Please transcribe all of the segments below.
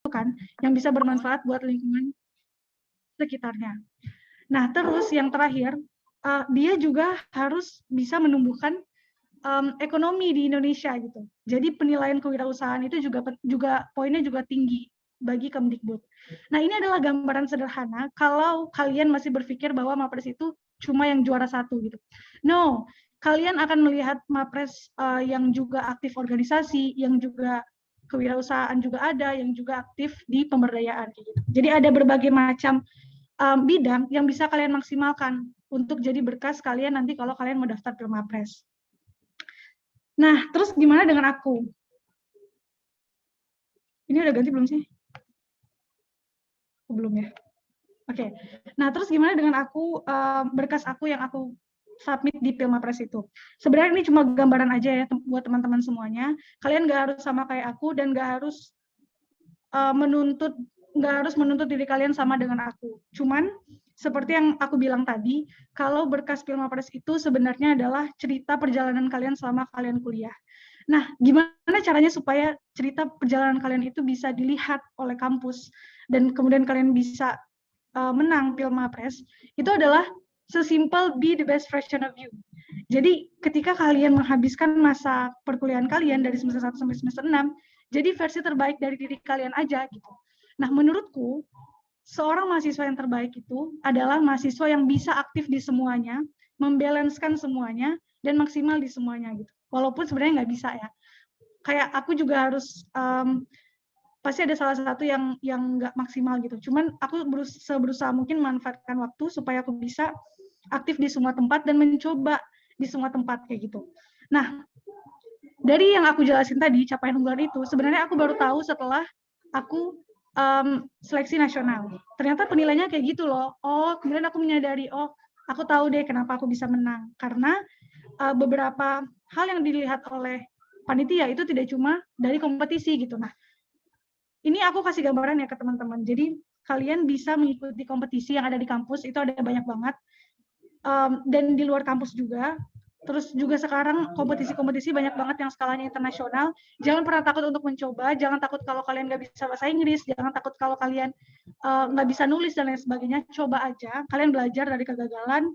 kan, yang bisa bermanfaat buat lingkungan sekitarnya. Nah, terus yang terakhir, dia juga harus bisa menumbuhkan ekonomi di Indonesia gitu. Jadi penilaian kewirausahaan itu juga poinnya juga tinggi bagi Kemdikbud. Nah, ini adalah gambaran sederhana kalau kalian masih berpikir bahwa Mapres itu cuma yang juara satu gitu. No, kalian akan melihat Mapres yang juga aktif organisasi, yang juga kewirausahaan juga ada, yang juga aktif di pemberdayaan gitu. Jadi ada berbagai macam bidang yang bisa kalian maksimalkan untuk jadi berkas kalian nanti kalau kalian mau daftar ke Mapres. Nah, terus gimana dengan aku? Ini udah ganti belum sih? Belum ya? Oke. Nah, terus gimana dengan aku, berkas aku yang aku submit di Pilmapres itu? Sebenarnya ini cuma gambaran aja ya buat teman-teman semuanya. Kalian nggak harus sama kayak aku dan nggak harus menuntut diri kalian sama dengan aku. Cuman seperti yang aku bilang tadi, kalau berkas Pilmapres itu sebenarnya adalah cerita perjalanan kalian selama kalian kuliah. Nah, gimana caranya supaya cerita perjalanan kalian itu bisa dilihat oleh kampus dan kemudian kalian bisa menang Pilmapres? Itu adalah sesimpel be the best version of you. Jadi ketika kalian menghabiskan masa perkuliahan kalian dari semester 1 sampai semester 6, jadi versi terbaik dari diri kalian aja gitu. Nah, menurutku seorang mahasiswa yang terbaik itu adalah mahasiswa yang bisa aktif di semuanya, membalanskan semuanya, dan maksimal di semuanya gitu. Walaupun sebenarnya nggak bisa ya. Kayak aku juga harus pasti ada salah satu yang nggak maksimal gitu. Cuman aku berusaha mungkin memanfaatkan waktu supaya aku bisa aktif di semua tempat dan mencoba di semua tempat kayak gitu. Nah, dari yang aku jelasin tadi, capaian unggulan itu, sebenarnya aku baru tahu setelah aku seleksi nasional. Ternyata penilaiannya kayak gitu loh. Oh, kemudian aku menyadari, oh, aku tahu deh kenapa aku bisa menang. Karena beberapa hal yang dilihat oleh panitia itu tidak cuma dari kompetisi gitu. Nah, ini aku kasih gambaran ya ke teman-teman. Jadi kalian bisa mengikuti kompetisi yang ada di kampus, itu ada banyak banget. Dan di luar kampus juga. Terus juga sekarang kompetisi-kompetisi banyak banget yang skalanya internasional. Jangan pernah takut untuk mencoba, jangan takut kalau kalian nggak bisa bahasa Inggris, jangan takut kalau kalian nggak bisa nulis dan lain sebagainya. Coba aja, kalian belajar dari kegagalan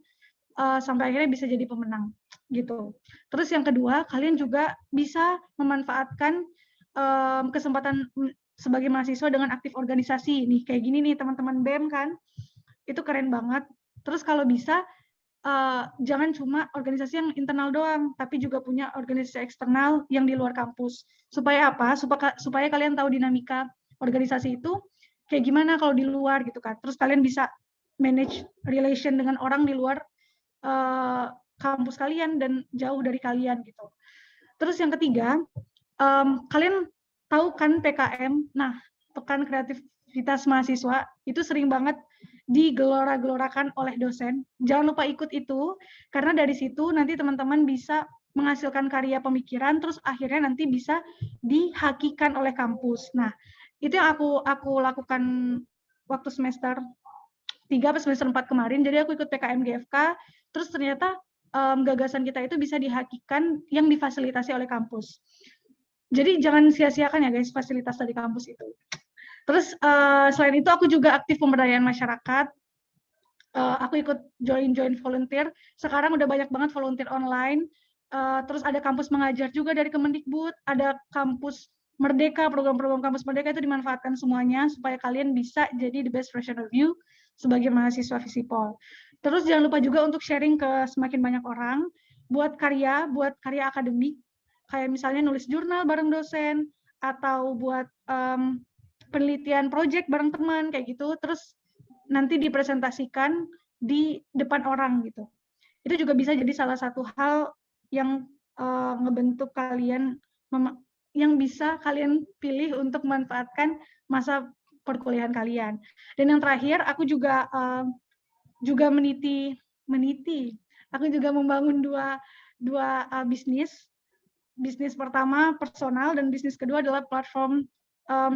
sampai akhirnya bisa jadi pemenang gitu. Terus yang kedua, kalian juga bisa memanfaatkan kesempatan sebagai mahasiswa dengan aktif organisasi. Nih kayak gini nih teman-teman BEM kan, itu keren banget. Terus kalau bisa jangan cuma organisasi yang internal doang, tapi juga punya organisasi eksternal yang di luar kampus. Supaya apa? Supaya kalian tahu dinamika organisasi itu kayak gimana kalau di luar gitu kan. Terus kalian bisa manage relation dengan orang di luar kampus kalian dan jauh dari kalian gitu. Terus yang ketiga, kalian tahu kan PKM? Nah, pekan kreativitas mahasiswa itu sering banget digelora-gelorakan oleh dosen. Jangan lupa ikut itu, karena dari situ nanti teman-teman bisa menghasilkan karya pemikiran, terus akhirnya nanti bisa dihakikan oleh kampus. Nah, itu yang aku lakukan waktu semester 3 atau semester 4 kemarin. Jadi aku ikut PKM GFK, terus ternyata gagasan kita itu bisa dihakikan yang difasilitasi oleh kampus. Jadi jangan sia-siakan ya guys fasilitas dari kampus itu. Terus selain itu aku juga aktif pemberdayaan masyarakat. Aku ikut join volunteer. Sekarang udah banyak banget volunteer online. Terus ada kampus mengajar juga dari Kemendikbud. Ada kampus Merdeka, program-program kampus Merdeka itu dimanfaatkan semuanya supaya kalian bisa jadi the best version of you sebagai mahasiswa Visipol. Terus jangan lupa juga untuk sharing ke semakin banyak orang buat karya akademik. Kayak misalnya nulis jurnal bareng dosen atau buat penelitian project bareng teman kayak gitu, terus nanti dipresentasikan di depan orang gitu. Itu juga bisa jadi salah satu hal yang ngebentuk kalian, yang bisa kalian pilih untuk memanfaatkan masa perkuliahan kalian. Dan yang terakhir, aku juga meniti. Aku juga membangun dua bisnis. Bisnis pertama personal dan bisnis kedua adalah platform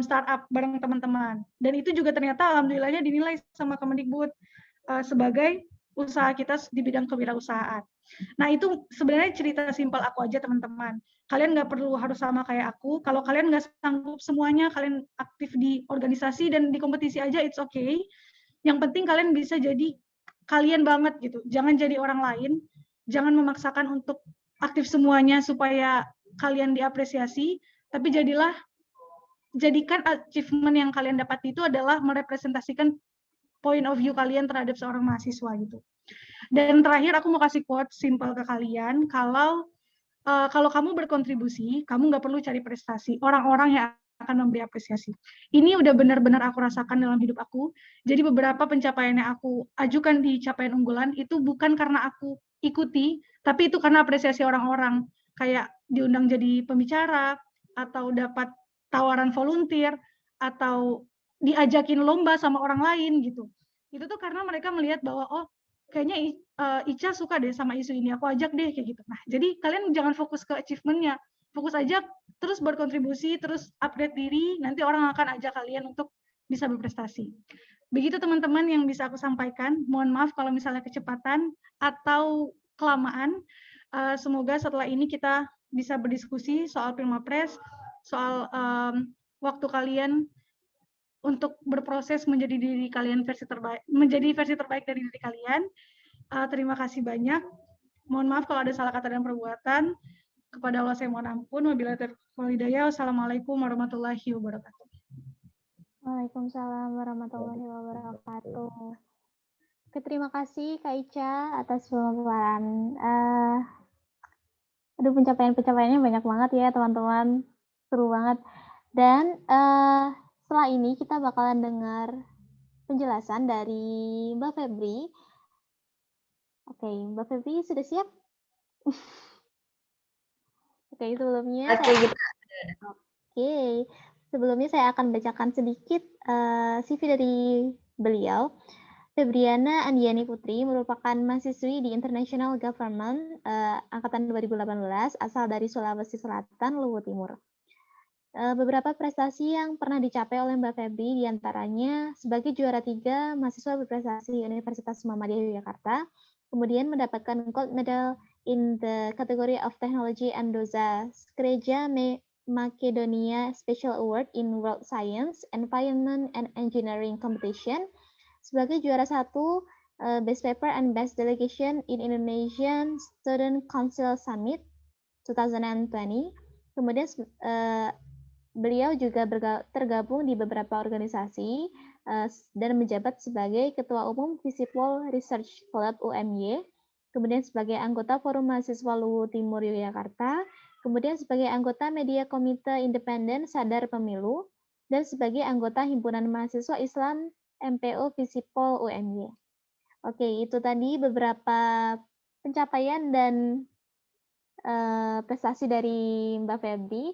startup bareng teman-teman. Dan itu juga ternyata alhamdulillahnya dinilai sama Kemendikbud sebagai usaha kita di bidang kewirausahaan. Nah, itu sebenarnya cerita simpel aku aja, teman-teman. Kalian nggak perlu harus sama kayak aku. Kalau kalian nggak sanggup semuanya, kalian aktif di organisasi dan di kompetisi aja, it's okay. Yang penting kalian bisa jadi kalian banget gitu. Jangan jadi orang lain. Jangan memaksakan untuk aktif semuanya supaya kalian diapresiasi. Tapi jadikan achievement yang kalian dapat itu adalah merepresentasikan point of view kalian terhadap seorang mahasiswa gitu. Dan terakhir aku mau kasih quote simple ke kalian, kalau kamu berkontribusi, kamu nggak perlu cari prestasi. Orang-orang yang akan memberi apresiasi. Ini udah benar-benar aku rasakan dalam hidup aku. Jadi beberapa pencapaian yang aku ajukan di capaian unggulan itu bukan karena aku ikuti, tapi itu karena apresiasi orang-orang. Kayak diundang jadi pembicara, atau dapat tawaran volunteer, atau diajakin lomba sama orang lain gitu. Itu tuh karena mereka melihat bahwa, oh kayaknya Ica suka deh sama isu ini, aku ajak deh kayak gitu. Nah, jadi kalian jangan fokus ke achievement-nya, fokus aja terus berkontribusi, terus upgrade diri, nanti orang akan ajak kalian untuk bisa berprestasi. Begitu teman-teman yang bisa aku sampaikan. Mohon maaf kalau misalnya kecepatan atau kelamaan. Semoga setelah ini kita bisa berdiskusi soal Pilmapres, soal waktu kalian untuk berproses menjadi diri kalian menjadi versi terbaik dari diri kalian. Terima kasih banyak. Mohon maaf kalau ada salah kata dan perbuatan. Kepada Allah saya mohon ampun. Wabillahi taufiq wal hidayah. Wassalamualaikum warahmatullahi wabarakatuh. Waalaikumsalam warahmatullahi wabarakatuh. Oke, terima kasih Kak Ica atas pemaparan. Aduh, pencapaiannya banyak banget ya teman-teman, seru banget. Dan setelah ini kita bakalan dengar penjelasan dari Mbak Febri. Oke, Mbak Febri sudah siap? Oke, sebelumnya sebelumnya saya akan bacakan sedikit CV dari beliau. Febriana Andiani Putri merupakan mahasiswi di International Government angkatan 2018 asal dari Sulawesi Selatan, Luwu Timur. Beberapa prestasi yang pernah dicapai oleh Mbak Febri diantaranya sebagai juara 3 mahasiswa berprestasi Universitas Muhammadiyah Yogyakarta, kemudian mendapatkan gold medal in the category of Technology and Doza Skreja Makedonia Special Award in World Science, Environment and Engineering Competition, sebagai juara 1 Best Paper and Best Delegation in Indonesian Student Council Summit 2020. Kemudian beliau juga tergabung di beberapa organisasi dan menjabat sebagai Ketua Umum Visipol Research Club UMY, kemudian sebagai anggota Forum Mahasiswa Luwu Timur Yogyakarta, kemudian sebagai anggota Media Komite Independen Sadar Pemilu, dan sebagai anggota Himpunan Mahasiswa Islam MPO Visipol UMY. Oke, itu tadi beberapa pencapaian dan prestasi dari Mbak Febri.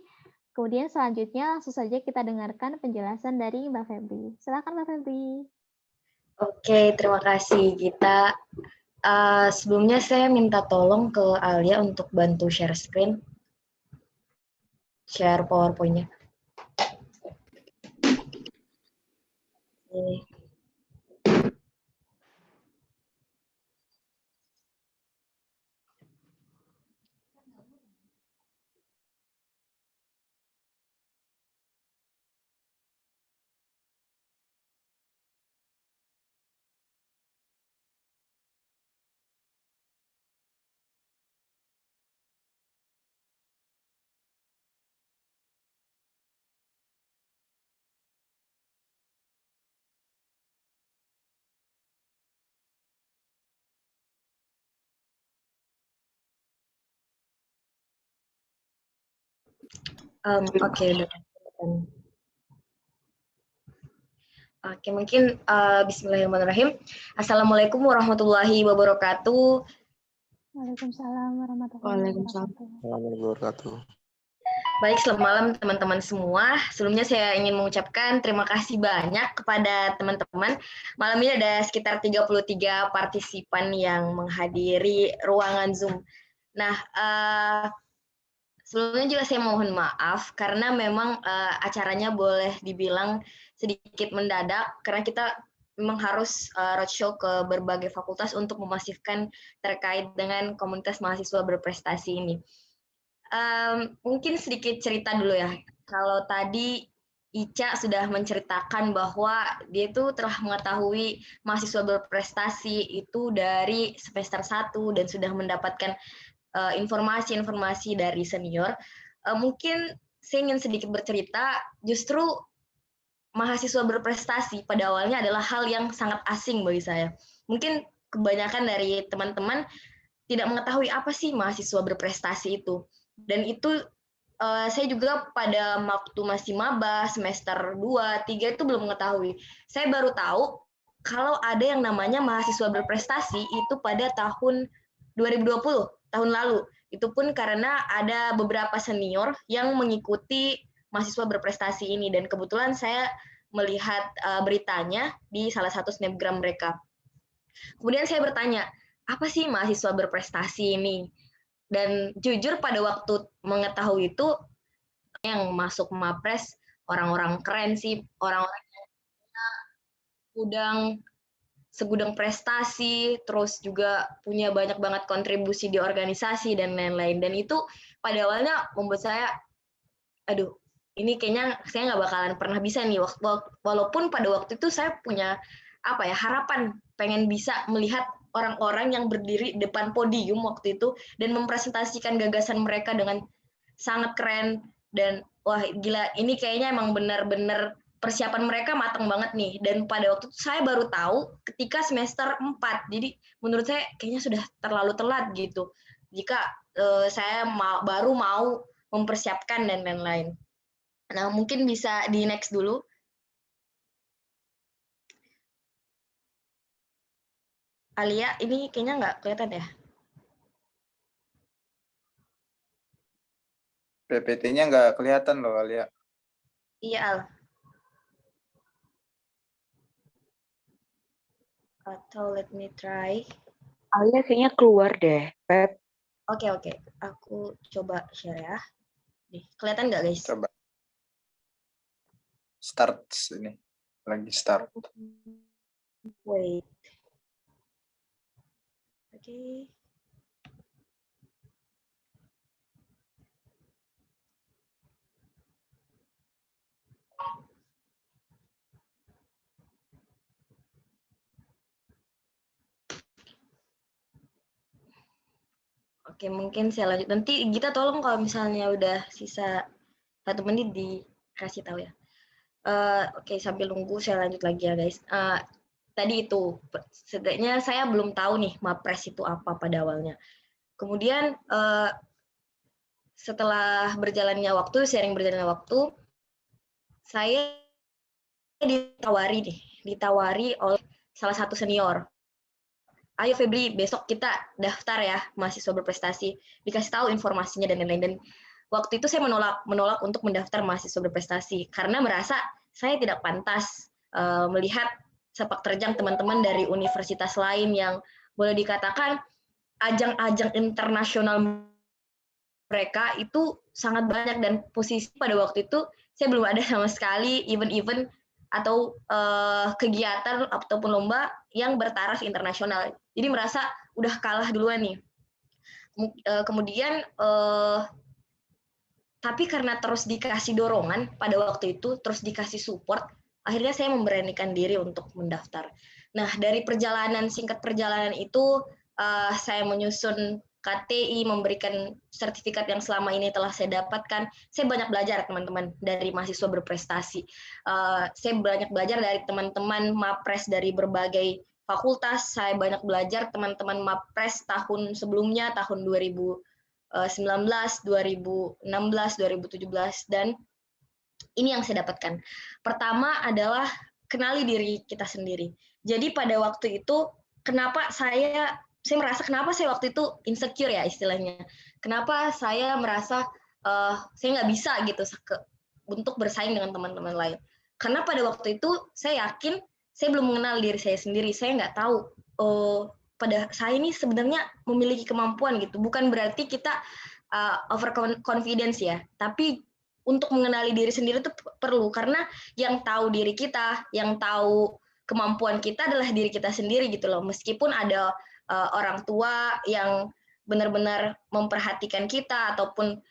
Kemudian selanjutnya langsung saja kita dengarkan penjelasan dari Mbak Febri. Silakan Mbak Febri. Oke, terima kasih Gita. Sebelumnya saya minta tolong ke Alia untuk bantu share screen, share PowerPoint-nya. Oke. Oke, mungkin bismillahirrahmanirrahim. Assalamualaikum warahmatullahi wabarakatuh. Waalaikumsalam warahmatullahi wabarakatuh. Baik, selamat malam teman-teman semua. Sebelumnya saya ingin mengucapkan terima kasih banyak kepada teman-teman. Malam ini ada sekitar 33 partisipan yang menghadiri ruangan Zoom. Nah, sebelumnya juga saya mohon maaf karena memang acaranya boleh dibilang sedikit mendadak karena kita memang harus roadshow ke berbagai fakultas untuk memasifkan terkait dengan komunitas mahasiswa berprestasi ini. Mungkin sedikit cerita dulu ya. Kalau tadi Ica sudah menceritakan bahwa dia itu telah mengetahui mahasiswa berprestasi itu dari semester 1 dan sudah mendapatkan informasi-informasi dari senior. Mungkin saya ingin sedikit bercerita, justru mahasiswa berprestasi pada awalnya adalah hal yang sangat asing bagi saya. Mungkin kebanyakan dari teman-teman tidak mengetahui apa sih mahasiswa berprestasi itu. Dan itu saya juga pada waktu masih maba semester 2, 3 itu belum mengetahui. Saya baru tahu kalau ada yang namanya mahasiswa berprestasi itu pada tahun 2020, tahun lalu. Itu pun karena ada beberapa senior yang mengikuti mahasiswa berprestasi ini dan kebetulan saya melihat beritanya di salah satu snapgram mereka. Kemudian saya bertanya, apa sih mahasiswa berprestasi ini? Dan jujur pada waktu mengetahui itu, yang masuk Mapres orang-orang keren sih, orang-orang yang punya segudang prestasi, terus juga punya banyak banget kontribusi di organisasi dan lain-lain. Dan itu pada awalnya membuat saya, aduh, ini kayaknya saya nggak bakalan pernah bisa nih. Walaupun pada waktu itu saya punya harapan pengen bisa melihat orang-orang yang berdiri depan podium waktu itu dan mempresentasikan gagasan mereka dengan sangat keren dan wah gila, ini kayaknya emang benar-benar persiapan mereka matang banget nih. Dan pada waktu itu saya baru tahu ketika semester 4. Jadi menurut saya kayaknya sudah terlalu telat gitu jika saya baru mau mempersiapkan dan lain-lain. Nah, mungkin bisa di next dulu. Alia, ini kayaknya nggak kelihatan ya? PPT-nya nggak kelihatan loh, Alia. Iya, Al. Atau let me try. Alia kayaknya keluar deh, Pep. Oke. Aku coba share ya. Nih, kelihatan nggak, guys? Coba. Start ini. Lagi start. Wait. Oke. Oke, mungkin saya lanjut. Nanti Gita tolong kalau misalnya udah sisa 1 menit dikasih tahu ya. Oke, sambil nunggu saya lanjut lagi ya, guys. Tadi itu, setidaknya saya belum tahu nih Mapres itu apa pada awalnya. Kemudian setelah berjalannya waktu, sering berjalannya waktu, saya ditawari oleh salah satu senior. Ayo Febri, besok kita daftar ya mahasiswa berprestasi. Dikasih tahu informasinya dan lain-lain. Dan waktu itu saya menolak untuk mendaftar mahasiswa berprestasi karena merasa saya tidak pantas melihat sepak terjang teman-teman dari universitas lain yang boleh dikatakan ajang-ajang internasional mereka itu sangat banyak dan posisi pada waktu itu saya belum ada sama sekali event-event atau kegiatan ataupun lomba yang bertaraf internasional. Jadi merasa udah kalah duluan nih. Kemudian tapi karena terus dikasih dorongan pada waktu itu, terus dikasih support, akhirnya saya memberanikan diri untuk mendaftar. Nah, dari singkat perjalanan itu, saya menyusun KTI, memberikan sertifikat yang selama ini telah saya dapatkan. Saya banyak belajar, teman-teman, dari mahasiswa berprestasi. Saya banyak belajar dari teman-teman Mapres dari berbagai fakultas. Saya banyak belajar teman-teman Mapres tahun sebelumnya, tahun 2019, 2016, 2017, dan ini yang saya dapatkan. Pertama adalah kenali diri kita sendiri. Jadi pada waktu itu, kenapa saya merasa kenapa saya waktu itu insecure ya istilahnya. Kenapa saya merasa saya nggak bisa gitu untuk bersaing dengan teman-teman lain. Karena pada waktu itu saya yakin saya belum mengenal diri saya sendiri. Saya nggak tahu pada saya ini sebenarnya memiliki kemampuan gitu. Bukan berarti kita overconfidence ya, tapi untuk mengenali diri sendiri itu perlu, karena yang tahu diri kita, yang tahu kemampuan kita adalah diri kita sendiri gitu loh. Meskipun ada orang tua yang benar-benar memperhatikan kita ataupun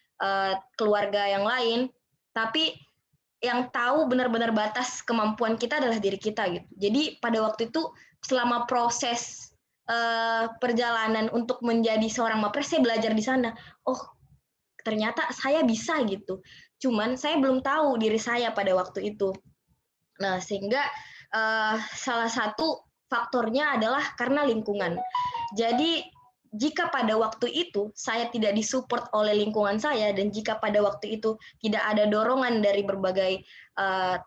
keluarga yang lain, tapi yang tahu benar-benar batas kemampuan kita adalah diri kita gitu. Jadi pada waktu itu selama proses perjalanan untuk menjadi seorang mapres, saya belajar di sana. Oh, ternyata saya bisa gitu. Cuman saya belum tahu diri saya pada waktu itu. Nah, sehingga salah satu faktornya adalah karena lingkungan. Jadi jika pada waktu itu saya tidak disupport oleh lingkungan saya, dan jika pada waktu itu tidak ada dorongan dari berbagai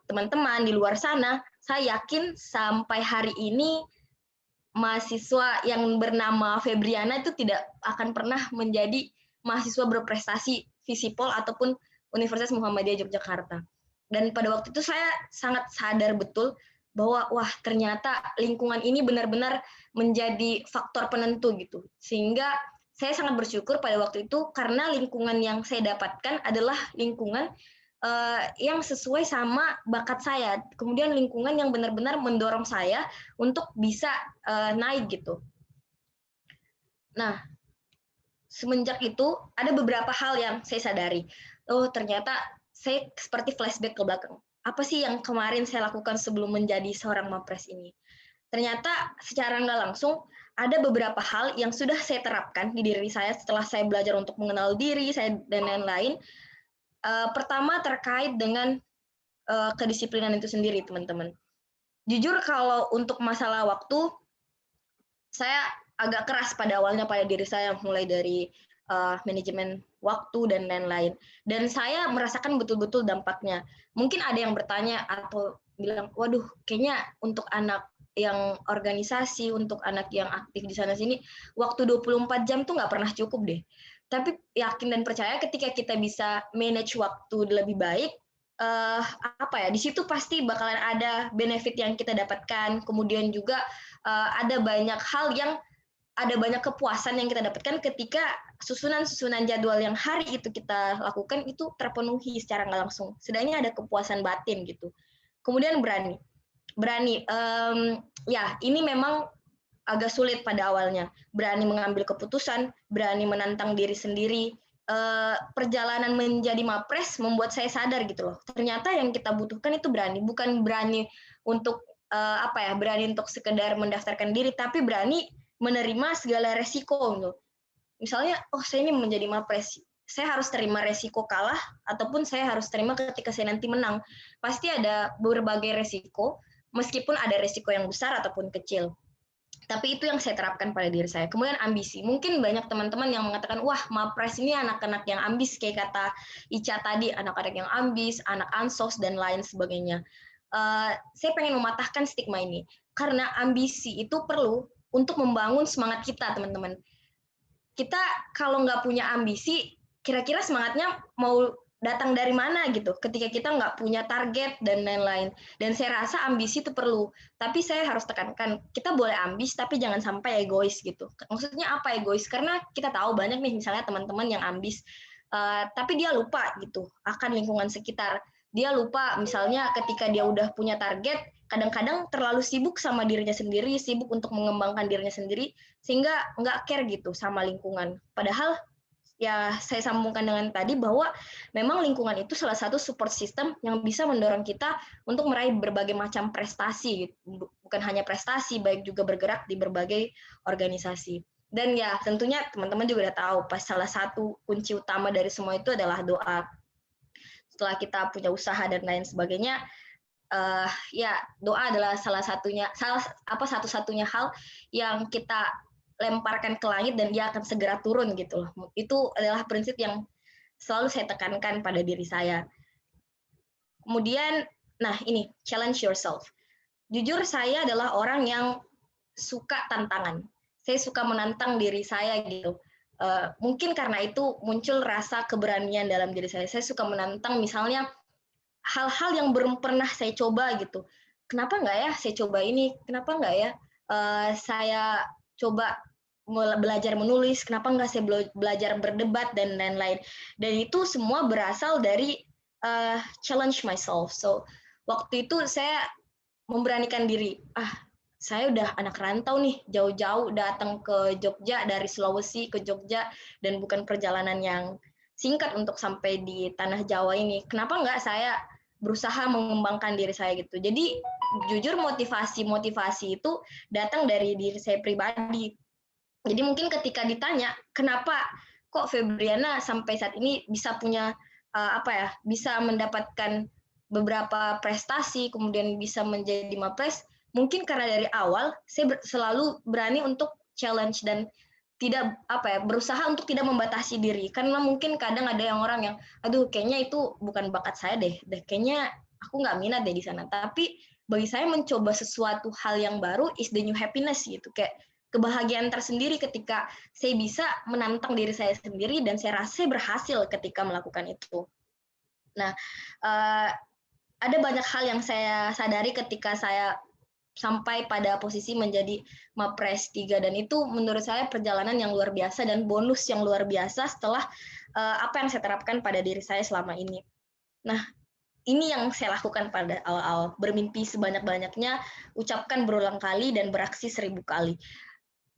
teman-teman di luar sana, saya yakin sampai hari ini mahasiswa yang bernama Febriana itu tidak akan pernah menjadi mahasiswa berprestasi Visipol ataupun Universitas Muhammadiyah Yogyakarta. Dan pada waktu itu saya sangat sadar betul bahwa wah, ternyata lingkungan ini benar-benar menjadi faktor penentu gitu. Sehingga saya sangat bersyukur pada waktu itu karena lingkungan yang saya dapatkan adalah lingkungan yang sesuai sama bakat saya. Kemudian lingkungan yang benar-benar mendorong saya untuk bisa naik gitu. Nah, semenjak itu ada beberapa hal yang saya sadari. Oh, ternyata saya seperti flashback ke belakang. Apa sih yang kemarin saya lakukan sebelum menjadi seorang mapres ini? Ternyata secara nggak langsung ada beberapa hal yang sudah saya terapkan di diri saya setelah saya belajar untuk mengenal diri saya dan lain-lain. Pertama terkait dengan kedisiplinan itu sendiri, teman-teman. Jujur kalau untuk masalah waktu, saya agak keras pada awalnya pada diri saya, mulai dari manajemen waktu dan lain-lain. Dan saya merasakan betul-betul dampaknya. Mungkin ada yang bertanya atau bilang, waduh, kayaknya untuk anak yang organisasi, untuk anak yang aktif di sana-sini, waktu 24 jam tuh nggak pernah cukup deh. Tapi yakin dan percaya ketika kita bisa manage waktu lebih baik, di situ pasti bakalan ada benefit yang kita dapatkan. Kemudian juga ada banyak hal yang ada banyak kepuasan yang kita dapatkan ketika susunan jadwal yang hari itu kita lakukan itu terpenuhi secara nggak langsung. Setidaknya ada kepuasan batin gitu. Kemudian berani. Ya ini memang agak sulit pada awalnya. Berani mengambil keputusan, berani menantang diri sendiri. Perjalanan menjadi mapres membuat saya sadar gitu loh. Ternyata yang kita butuhkan itu berani, bukan berani untuk berani untuk sekedar mendaftarkan diri, tapi berani menerima segala resiko gitu. Misalnya, oh saya ini menjadi mapres, saya harus terima resiko kalah ataupun saya harus terima ketika saya nanti menang. Pasti ada berbagai resiko, meskipun ada resiko yang besar ataupun kecil. Tapi itu yang saya terapkan pada diri saya. Kemudian ambisi. Mungkin banyak teman-teman yang mengatakan, wah mapres ini anak-anak yang ambis, kayak kata Ica tadi, anak-anak yang ambis, anak ansos, dan lain sebagainya. Saya pengen mematahkan stigma ini. Karena ambisi itu perlu untuk membangun semangat kita, teman-teman. Kita kalau nggak punya ambisi, kira-kira semangatnya mau datang dari mana gitu, ketika kita nggak punya target dan lain-lain. Dan saya rasa ambisi itu perlu, tapi saya harus tekankan, kita boleh ambis, tapi jangan sampai egois gitu. Maksudnya apa egois? Karena kita tahu banyak nih, misalnya teman-teman yang ambis, tapi dia lupa gitu akan lingkungan sekitar. Dia lupa misalnya ketika dia udah punya target, kadang-kadang terlalu sibuk sama dirinya sendiri, sibuk untuk mengembangkan dirinya sendiri, sehingga nggak care gitu sama lingkungan. Padahal ya saya sambungkan dengan tadi bahwa memang lingkungan itu salah satu support system yang bisa mendorong kita untuk meraih berbagai macam prestasi, bukan hanya prestasi, baik juga bergerak di berbagai organisasi. Dan ya tentunya teman-teman juga udah tahu, pas salah satu kunci utama dari semua itu adalah doa. Setelah kita punya usaha dan lain sebagainya, ya doa adalah satu-satunya hal yang kita lemparkan ke langit dan dia akan segera turun gitu loh. Itu adalah prinsip yang selalu saya tekankan pada diri saya. Kemudian, nah ini, challenge yourself. Jujur saya adalah orang yang suka tantangan. Saya suka menantang diri saya gitu. Mungkin karena itu muncul rasa keberanian dalam diri saya. Saya suka menantang misalnya hal-hal yang belum pernah saya coba gitu. Kenapa nggak ya saya coba ini? Kenapa nggak ya saya coba belajar menulis, kenapa nggak saya belajar berdebat dan lain-lain. Dan itu semua berasal dari challenge myself. So waktu itu saya memberanikan diri. Saya udah anak rantau nih, jauh-jauh datang ke Jogja, dari Sulawesi ke Jogja, dan bukan perjalanan yang singkat untuk sampai di tanah Jawa ini. Kenapa nggak saya berusaha mengembangkan diri saya gitu. Jadi jujur motivasi itu datang dari diri saya pribadi. Jadi mungkin ketika ditanya, kenapa kok Febriana sampai saat ini bisa punya bisa mendapatkan beberapa prestasi, kemudian bisa menjadi Mapres, mungkin karena dari awal saya selalu berani untuk challenge dan tidak berusaha untuk tidak membatasi diri. Karena mungkin kadang ada yang orang yang, aduh kayaknya itu bukan bakat saya deh kayaknya aku nggak minat deh di sana. Tapi bagi saya mencoba sesuatu hal yang baru is the new happiness gitu, kayak kebahagiaan tersendiri ketika saya bisa menantang diri saya sendiri dan saya rasa saya berhasil ketika melakukan itu. Nah, ada banyak hal yang saya sadari ketika saya sampai pada posisi menjadi Mapres 3, dan itu menurut saya perjalanan yang luar biasa dan bonus yang luar biasa setelah apa yang saya terapkan pada diri saya selama ini. Nah, ini yang saya lakukan pada awal-awal, bermimpi sebanyak-banyaknya, ucapkan berulang kali, dan beraksi 1000 kali.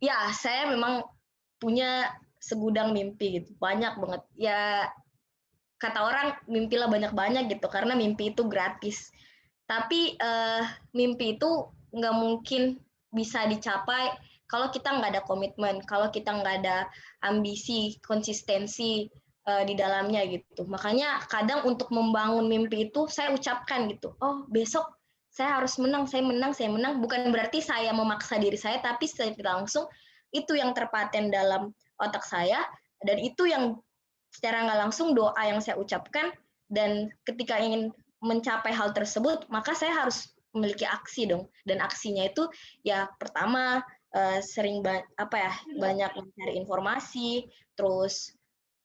Ya, saya memang punya segudang mimpi gitu, banyak banget. Ya, kata orang mimpilah banyak-banyak gitu, karena mimpi itu gratis. Tapi mimpi itu nggak mungkin bisa dicapai kalau kita nggak ada komitmen, kalau kita nggak ada ambisi, konsistensi di dalamnya gitu. Makanya kadang untuk membangun mimpi itu saya ucapkan gitu, oh besok saya harus menang, saya menang. Bukan berarti saya memaksa diri saya, tapi secara langsung itu yang terpaten dalam otak saya, dan itu yang secara nggak langsung doa yang saya ucapkan, dan ketika ingin mencapai hal tersebut, maka saya harus memiliki aksi dong. Dan aksinya itu ya pertama sering banyak mencari informasi, terus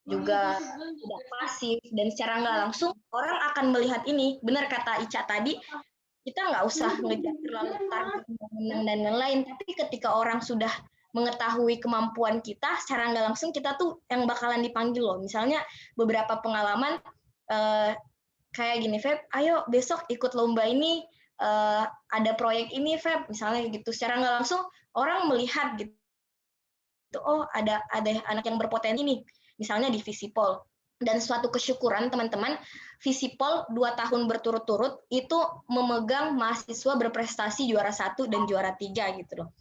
juga tidak pasif, dan secara nggak langsung orang akan melihat ini. Benar kata Ica tadi, kita nggak usah ngejar terlalu target menang dan lain-lain, tapi ketika orang sudah mengetahui kemampuan kita, secara nggak langsung kita tuh yang bakalan dipanggil loh. Misalnya beberapa pengalaman kayak gini, Feb, ayo besok ikut lomba ini, ada proyek ini, Feb, misalnya gitu. Secara nggak langsung orang melihat gitu, oh ada anak yang berpotensi nih, misalnya di Visipol. Dan suatu kesyukuran teman-teman, Visipol 2 tahun berturut-turut itu memegang mahasiswa berprestasi juara 1 dan juara 3 gitu loh.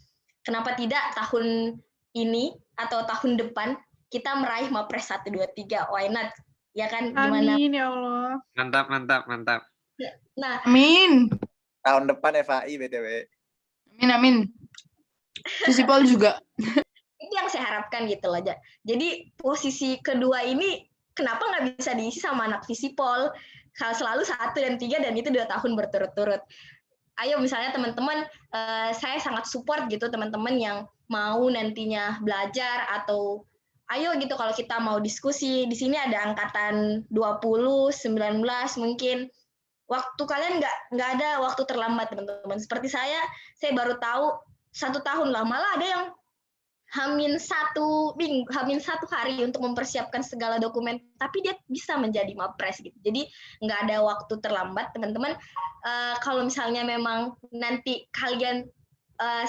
Kenapa tidak tahun ini atau tahun depan kita meraih Mapres 1, 2, 3, why not? Ya kan, gimana? Amin ya Allah. Mantap. Nah, Amin. Tahun depan FAI BTW. Amin. Visipol juga. Itu yang saya harapkan gitu loh. Jadi posisi kedua ini kenapa nggak bisa diisi sama anak Visipol? Selalu 1 dan 3, dan itu 2 tahun berturut-turut. Ayo misalnya teman-teman, saya sangat support gitu teman-teman yang mau nantinya belajar, atau ayo gitu kalau kita mau diskusi. Di sini ada angkatan 20, 19 mungkin. Waktu kalian nggak ada waktu terlambat teman-teman. Seperti saya baru tahu 1 tahun lah, malah ada yang Hamin 1 hari untuk mempersiapkan segala dokumen, tapi dia bisa menjadi Mapres gitu. Jadi nggak ada waktu terlambat teman-teman. Kalau misalnya memang nanti kalian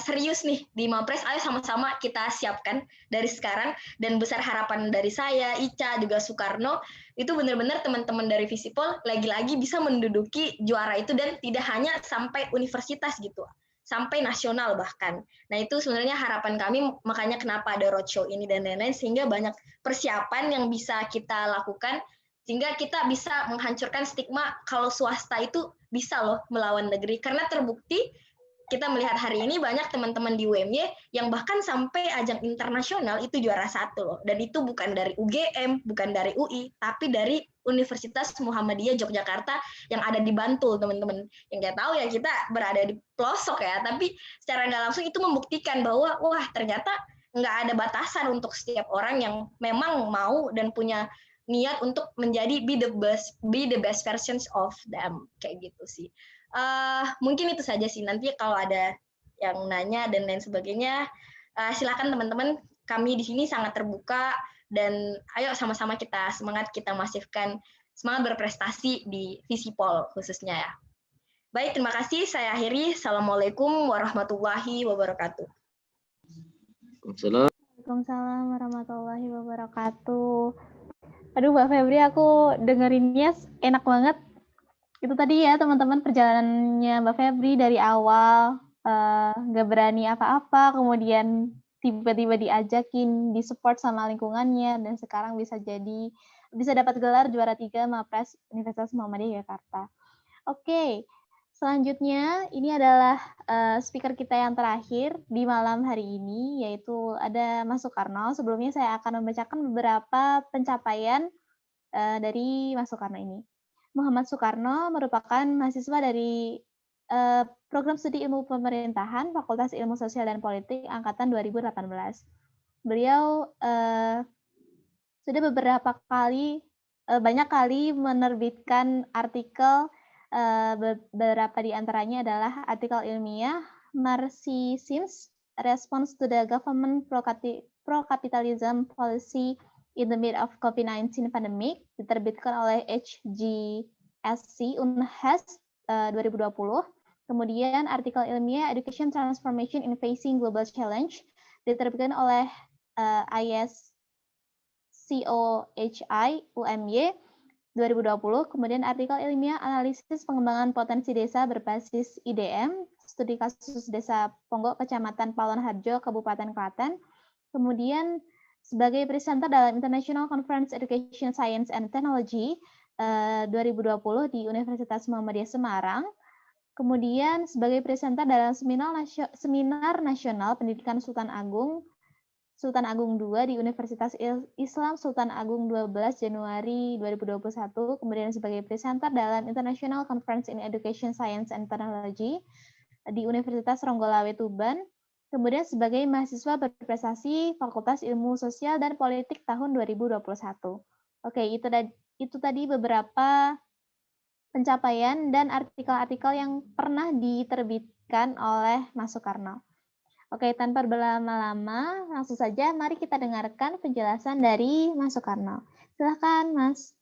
serius nih di Mapres, ayo sama-sama kita siapkan dari sekarang. Dan besar harapan dari saya, Ica, juga Soekarno, itu benar-benar teman-teman dari Visipol lagi-lagi bisa menduduki juara itu, dan tidak hanya sampai universitas gitu, sampai nasional bahkan. Nah itu sebenarnya harapan kami, makanya kenapa ada roadshow ini dan lain-lain, sehingga banyak persiapan yang bisa kita lakukan, sehingga kita bisa menghancurkan stigma kalau swasta itu bisa loh melawan negeri. Karena terbukti kita melihat hari ini banyak teman-teman di UMY yang bahkan sampai ajang internasional itu juara 1 loh. Dan itu bukan dari UGM, bukan dari UI, tapi dari Universitas Muhammadiyah Yogyakarta yang ada di Bantul, teman-teman. Yang nggak tahu ya, kita berada di pelosok ya, tapi secara nggak langsung itu membuktikan bahwa wah ternyata nggak ada batasan untuk setiap orang yang memang mau dan punya niat untuk menjadi be the best versions of them, kayak gitu sih. Mungkin itu saja sih. Nanti kalau ada yang nanya dan lain sebagainya, silakan teman-teman. Kami di sini sangat terbuka, dan ayo sama-sama kita semangat, kita masifkan semangat berprestasi di Visipol khususnya ya. Baik, terima kasih. Saya akhiri. Assalamualaikum warahmatullahi wabarakatuh. Waalaikumsalam warahmatullahi wabarakatuh. Aduh Mbak Febri, aku dengerinnya enak banget. Itu tadi ya teman-teman perjalanannya Mbak Febri dari awal nggak berani apa-apa, kemudian tiba-tiba diajakin, disupport sama lingkungannya, dan sekarang bisa dapat gelar juara 3 Mapres Universitas Muhammadiyah Jakarta. Oke, selanjutnya ini adalah speaker kita yang terakhir di malam hari ini, yaitu ada Mas Soekarno. Sebelumnya saya akan membacakan beberapa pencapaian dari Mas Soekarno ini. Muhammad Soekarno merupakan mahasiswa dari Program Studi Ilmu Pemerintahan, Fakultas Ilmu Sosial dan Politik, Angkatan 2018. Beliau sudah banyak kali menerbitkan artikel, beberapa di antaranya adalah artikel ilmiah, Marxism, Response to the Government Pro-Capitalism Policy in the Mid of COVID-19 Pandemic, diterbitkan oleh HGSC Unhas 2020. Kemudian artikel ilmiah Education Transformation in Facing Global Challenge, diterbitkan oleh ISCOHI UMY 2020. Kemudian artikel ilmiah Analisis Pengembangan Potensi Desa berbasis IDM, Studi Kasus Desa Ponggok, Kecamatan Palon Harjo, Kabupaten Klaten. Kemudian sebagai presenter dalam International Conference Education Science and Technology 2020 di Universitas Muhammadiyah Semarang. Kemudian sebagai presenter dalam Seminar Nasional Pendidikan Sultan Agung II di Universitas Islam Sultan Agung 12 Januari 2021. Kemudian sebagai presenter dalam International Conference in Education Science and Technology di Universitas Ronggolawe Tuban. Kemudian sebagai mahasiswa berprestasi Fakultas Ilmu Sosial dan Politik tahun 2021. Oke, itu tadi beberapa pencapaian dan artikel-artikel yang pernah diterbitkan oleh Mas Soekarno. Oke, tanpa berlama-lama, langsung saja mari kita dengarkan penjelasan dari Mas Soekarno. Silakan, Mas.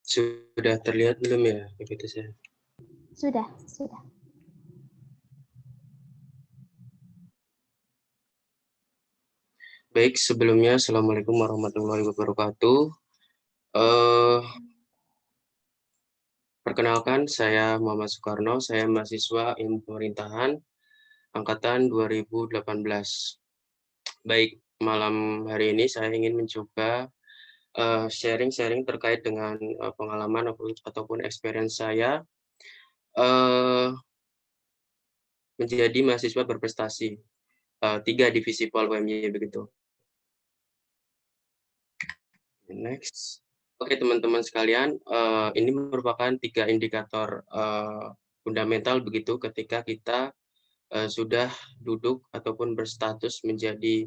Sudah terlihat belum ya PPT saya? Sudah. Baik, sebelumnya Assalamualaikum warahmatullahi wabarakatuh. Perkenalkan, saya Muhammad Soekarno, saya mahasiswa Ilmu Pemerintahan Angkatan 2018. Baik, malam hari ini saya ingin mencoba sharing-sharing terkait dengan pengalaman ataupun experience saya menjadi mahasiswa berprestasi 3 divisi Pol UMY begitu. Next. Oke, teman-teman sekalian, ini merupakan 3 indikator fundamental begitu ketika kita sudah duduk ataupun berstatus menjadi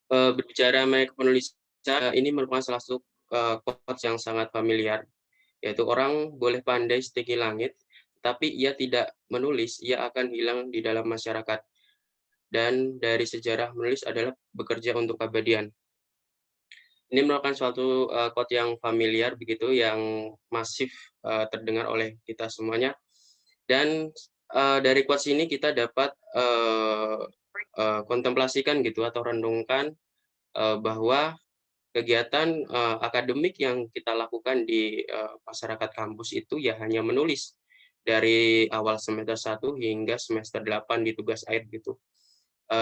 berbicara mengenai penulisan, ini merupakan salah satu quotes yang sangat familiar, yaitu orang boleh pandai setinggi langit, tapi ia tidak menulis, ia akan hilang di dalam masyarakat. Dan dari sejarah menulis adalah bekerja untuk keabadian. Ini merupakan suatu quote yang familiar begitu, yang masif terdengar oleh kita semuanya. Dan dari quotes ini kita dapat kontemplasikan gitu atau renungkan bahwa kegiatan akademik yang kita lakukan di masyarakat kampus itu ya hanya menulis dari awal semester 1 hingga semester 8 di tugas akhir gitu.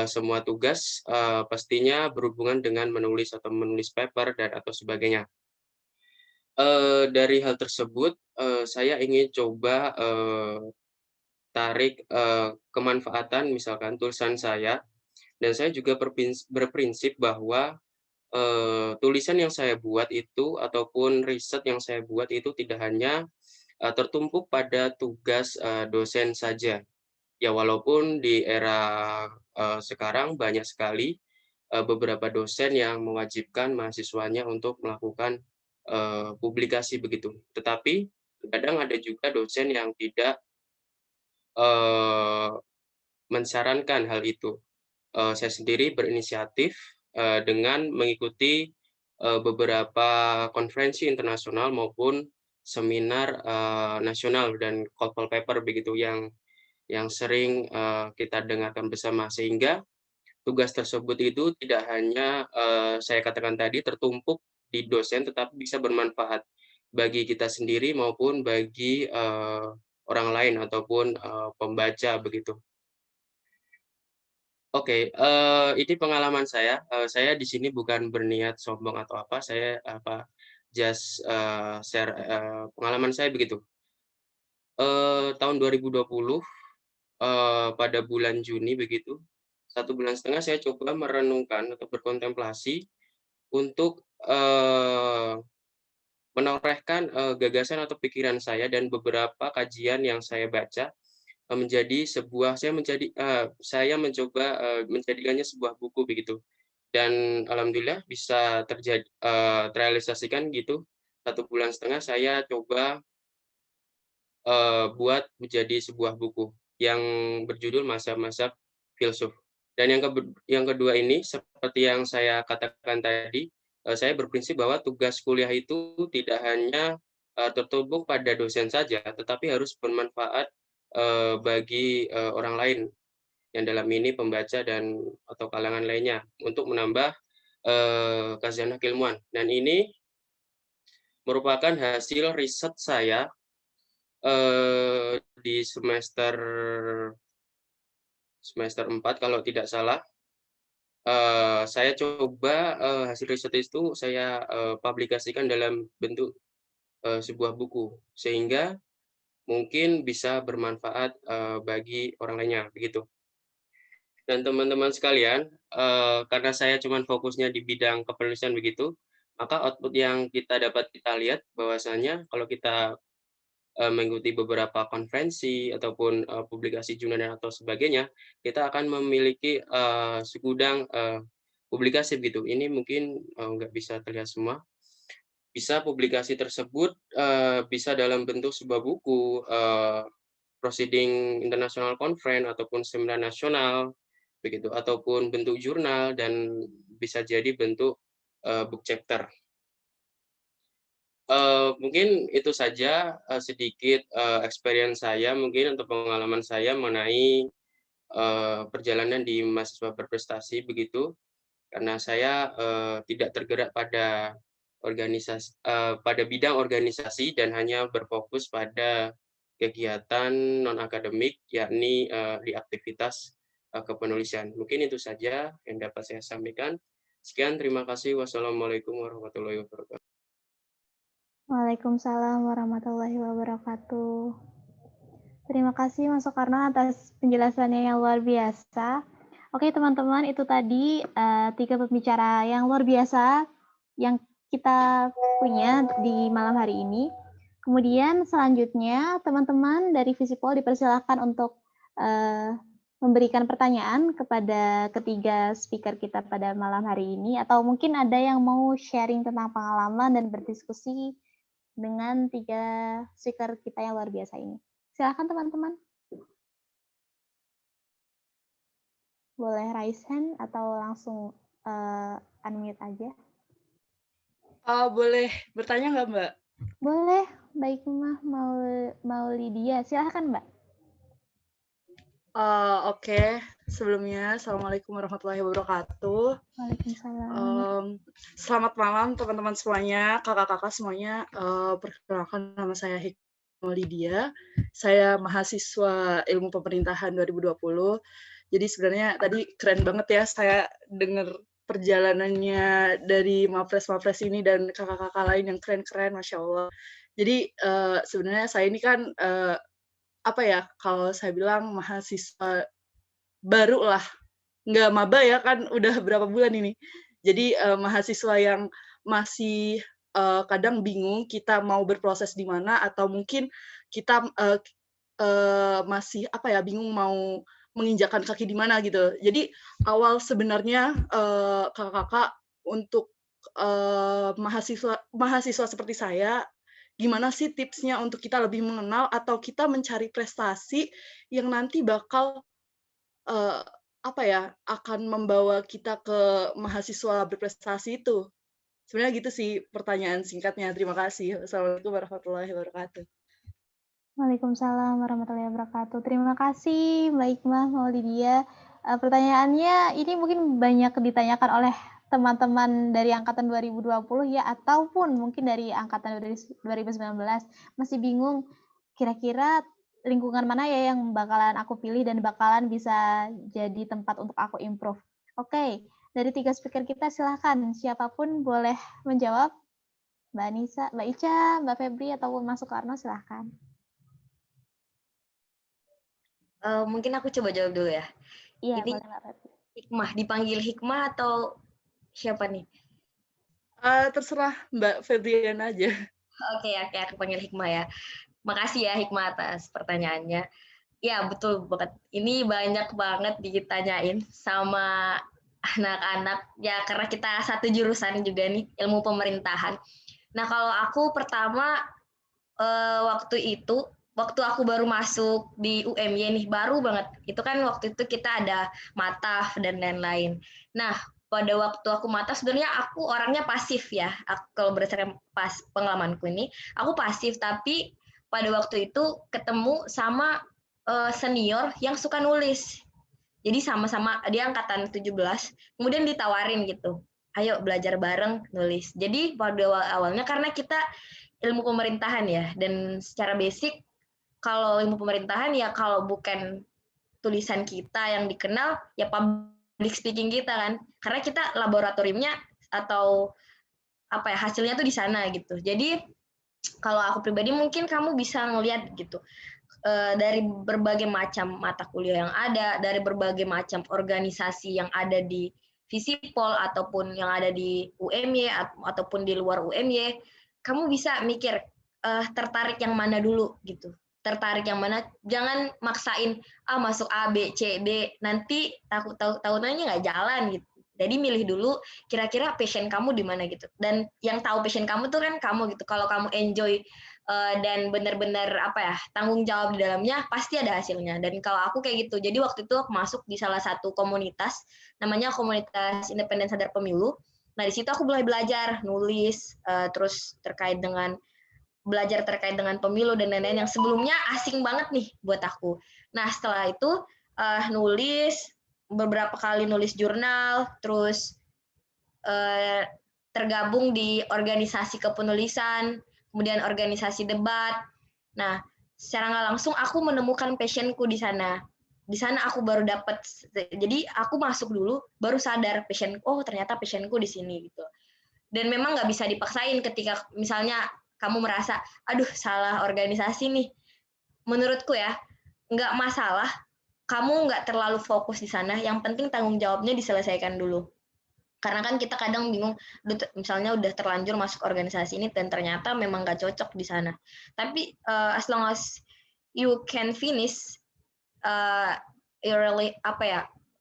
Semua tugas pastinya berhubungan dengan menulis atau menulis paper dan atau sebagainya. Dari hal tersebut saya ingin coba tarik kemanfaatan misalkan tulisan saya Dan saya juga berprinsip bahwa tulisan yang saya buat itu ataupun riset yang saya buat itu tidak hanya tertumpuk pada tugas dosen saja. Ya walaupun di era sekarang banyak sekali beberapa dosen yang mewajibkan mahasiswanya untuk melakukan publikasi begitu. Tetapi kadang ada juga dosen yang tidak mensarankan hal itu. Saya sendiri berinisiatif dengan mengikuti beberapa konferensi internasional maupun seminar nasional dan call paper begitu yang sering kita dengarkan bersama, sehingga tugas tersebut itu tidak hanya saya katakan tadi tertumpuk di dosen, tetapi bisa bermanfaat bagi kita sendiri maupun bagi orang lain ataupun pembaca begitu. Oke, ini pengalaman saya. Saya di sini bukan berniat sombong atau apa, saya just share pengalaman saya begitu. Tahun 2020 pada bulan Juni begitu, 1,5 bulan saya coba merenungkan atau berkontemplasi untuk menorehkan gagasan atau pikiran saya dan beberapa kajian yang saya baca menjadi sebuah saya mencoba menjadikannya sebuah buku begitu. Dan alhamdulillah bisa terrealisasikan gitu. 1,5 bulan saya coba buat menjadi sebuah buku yang berjudul Mazhab-Mazhab Filsuf. Dan yang kedua ini seperti yang saya katakan tadi, saya berprinsip bahwa tugas kuliah itu tidak hanya tertumpuk pada dosen saja, tetapi harus bermanfaat bagi orang lain yang dalam ini pembaca dan atau kalangan lainnya untuk menambah khazanah keilmuan. Dan ini merupakan hasil riset saya di semester 4 kalau tidak salah. Saya coba hasil riset itu saya publikasikan dalam bentuk sebuah buku, sehingga mungkin bisa bermanfaat bagi orang lainnya begitu. Dan teman-teman sekalian, karena saya cuma fokusnya di bidang kepenulisan begitu, maka output yang kita lihat bahwasanya kalau kita mengikuti beberapa konferensi ataupun publikasi jurnal atau sebagainya, kita akan memiliki segudang publikasi begitu. Ini mungkin nggak bisa terlihat semua. Bisa publikasi tersebut bisa dalam bentuk sebuah buku, proceeding international conference ataupun seminar nasional begitu, ataupun bentuk jurnal, dan bisa jadi bentuk book chapter. Mungkin itu saja sedikit experience saya mungkin untuk pengalaman saya mengenai perjalanan di mahasiswa berprestasi begitu, karena saya tidak tergerak pada pada bidang organisasi dan hanya berfokus pada kegiatan non akademik, yakni di aktivitas kepenulisan. Mungkin itu saja yang dapat saya sampaikan. Sekian, terima kasih. Wassalamualaikum warahmatullahi wabarakatuh. Waalaikumsalam warahmatullahi wabarakatuh. Terima kasih Mas Soekarno atas penjelasannya yang luar biasa. Oke teman-teman, itu tadi 3 pembicara yang luar biasa yang kita punya di malam hari ini. Kemudian selanjutnya teman-teman dari Visipol dipersilakan untuk memberikan pertanyaan kepada ketiga speaker kita pada malam hari ini, atau mungkin ada yang mau sharing tentang pengalaman dan berdiskusi dengan 3 speaker kita yang luar biasa ini. Silakan teman-teman. Boleh raise hand atau langsung unmute aja. Boleh bertanya nggak, Mbak? Boleh, baik Mah mau Lydia. Silakan, Mbak. Oke. Sebelumnya, Assalamualaikum warahmatullahi wabarakatuh. Waalaikumsalam. Selamat malam teman-teman semuanya, kakak-kakak semuanya. Perkenalkan, nama saya Hikmah Lydia. Saya mahasiswa Ilmu Pemerintahan 2020. Jadi sebenarnya tadi keren banget ya saya dengar perjalanannya dari Mapres ini dan kakak-kakak lain yang keren-keren, Masya Allah. Jadi sebenarnya saya ini kan kalau saya bilang mahasiswa baru lah nggak maba ya kan udah berapa bulan ini. Jadi mahasiswa yang masih kadang bingung kita mau berproses di mana atau mungkin kita masih apa ya bingung mau menginjakkan kaki di mana gitu. Jadi awal sebenarnya kakak-kakak untuk mahasiswa seperti saya, gimana sih tipsnya untuk kita lebih mengenal atau kita mencari prestasi yang nanti bakal apa ya akan membawa kita ke mahasiswa berprestasi itu. Sebenarnya gitu sih pertanyaan singkatnya. Terima kasih. Wassalamualaikum warahmatullahi wabarakatuh. Waalaikumsalam warahmatullahi wabarakatuh. Terima kasih Mbak Hikmah, Maulidia. Pertanyaannya ini mungkin banyak ditanyakan oleh teman-teman dari angkatan 2020 ya, ataupun mungkin dari angkatan 2019. Masih bingung kira-kira lingkungan mana ya yang bakalan aku pilih dan bakalan bisa jadi tempat untuk aku improve. Oke, dari 3 speaker kita silahkan siapapun boleh menjawab. Mbak Nisa, Mbak Ica, Mbak Febri, ataupun Mas Soekarno silahkan. Mungkin aku coba jawab dulu ya. Iya, Ini boleh Mbak Febri. Hikmah, dipanggil Hikmah atau siapa nih? Terserah Mbak Febriana aja. Oke, aku panggil Hikmah ya. Makasih ya Hikmah atas pertanyaannya. Ya, betul banget. Ini banyak banget ditanyain sama anak-anak. Ya, karena kita satu jurusan juga nih, ilmu pemerintahan. Nah, kalau aku pertama waktu aku baru masuk di UMY nih, baru banget. Itu kan waktu itu kita ada mataf dan lain-lain. Nah, pada waktu aku mataf sebenarnya aku orangnya pasif ya. Kalau berdasarkan pengalamanku ini, aku pasif, tapi pada waktu itu ketemu sama senior yang suka nulis. Jadi sama-sama dia angkatan 17, kemudian ditawarin gitu. Ayo belajar bareng nulis. Jadi pada awalnya karena kita ilmu pemerintahan ya, dan secara basic kalau ilmu pemerintahan ya kalau bukan tulisan kita yang dikenal ya public speaking kita kan, karena kita laboratoriumnya atau apa ya hasilnya tuh di sana gitu. Jadi kalau aku pribadi mungkin kamu bisa ngelihat gitu dari berbagai macam mata kuliah yang ada, dari berbagai macam organisasi yang ada di Visipol ataupun yang ada di UMY ataupun di luar UMY, kamu bisa mikir tertarik yang mana dulu gitu. Tertarik yang mana, jangan maksain masuk A, B, C, D, nanti tahunannya nggak jalan gitu. Jadi milih dulu kira-kira passion kamu di mana gitu. Dan yang tahu passion kamu tuh kan kamu gitu. Kalau kamu enjoy dan benar-benar apa ya tanggung jawab di dalamnya, pasti ada hasilnya. Dan kalau aku kayak gitu, jadi waktu itu aku masuk di salah satu komunitas namanya Komunitas Independen Sadar Pemilu. Nah di situ aku mulai belajar nulis, terus belajar terkait dengan pemilu dan lain-lain yang sebelumnya asing banget nih buat aku. Nah setelah itu nulis, beberapa kali nulis jurnal, terus tergabung di organisasi kepenulisan, kemudian organisasi debat. Nah, secara nggak langsung aku menemukan passionku di sana. Di sana aku baru dapat, jadi aku masuk dulu, baru sadar passion, oh ternyata passionku di sini gitu. Dan memang nggak bisa dipaksain ketika misalnya kamu merasa, aduh salah organisasi nih. Menurutku ya, nggak masalah, kamu nggak terlalu fokus di sana, yang penting tanggung jawabnya diselesaikan dulu. Karena kan kita kadang bingung, misalnya udah terlanjur masuk organisasi ini dan ternyata memang nggak cocok di sana. Tapi as long as you can finish,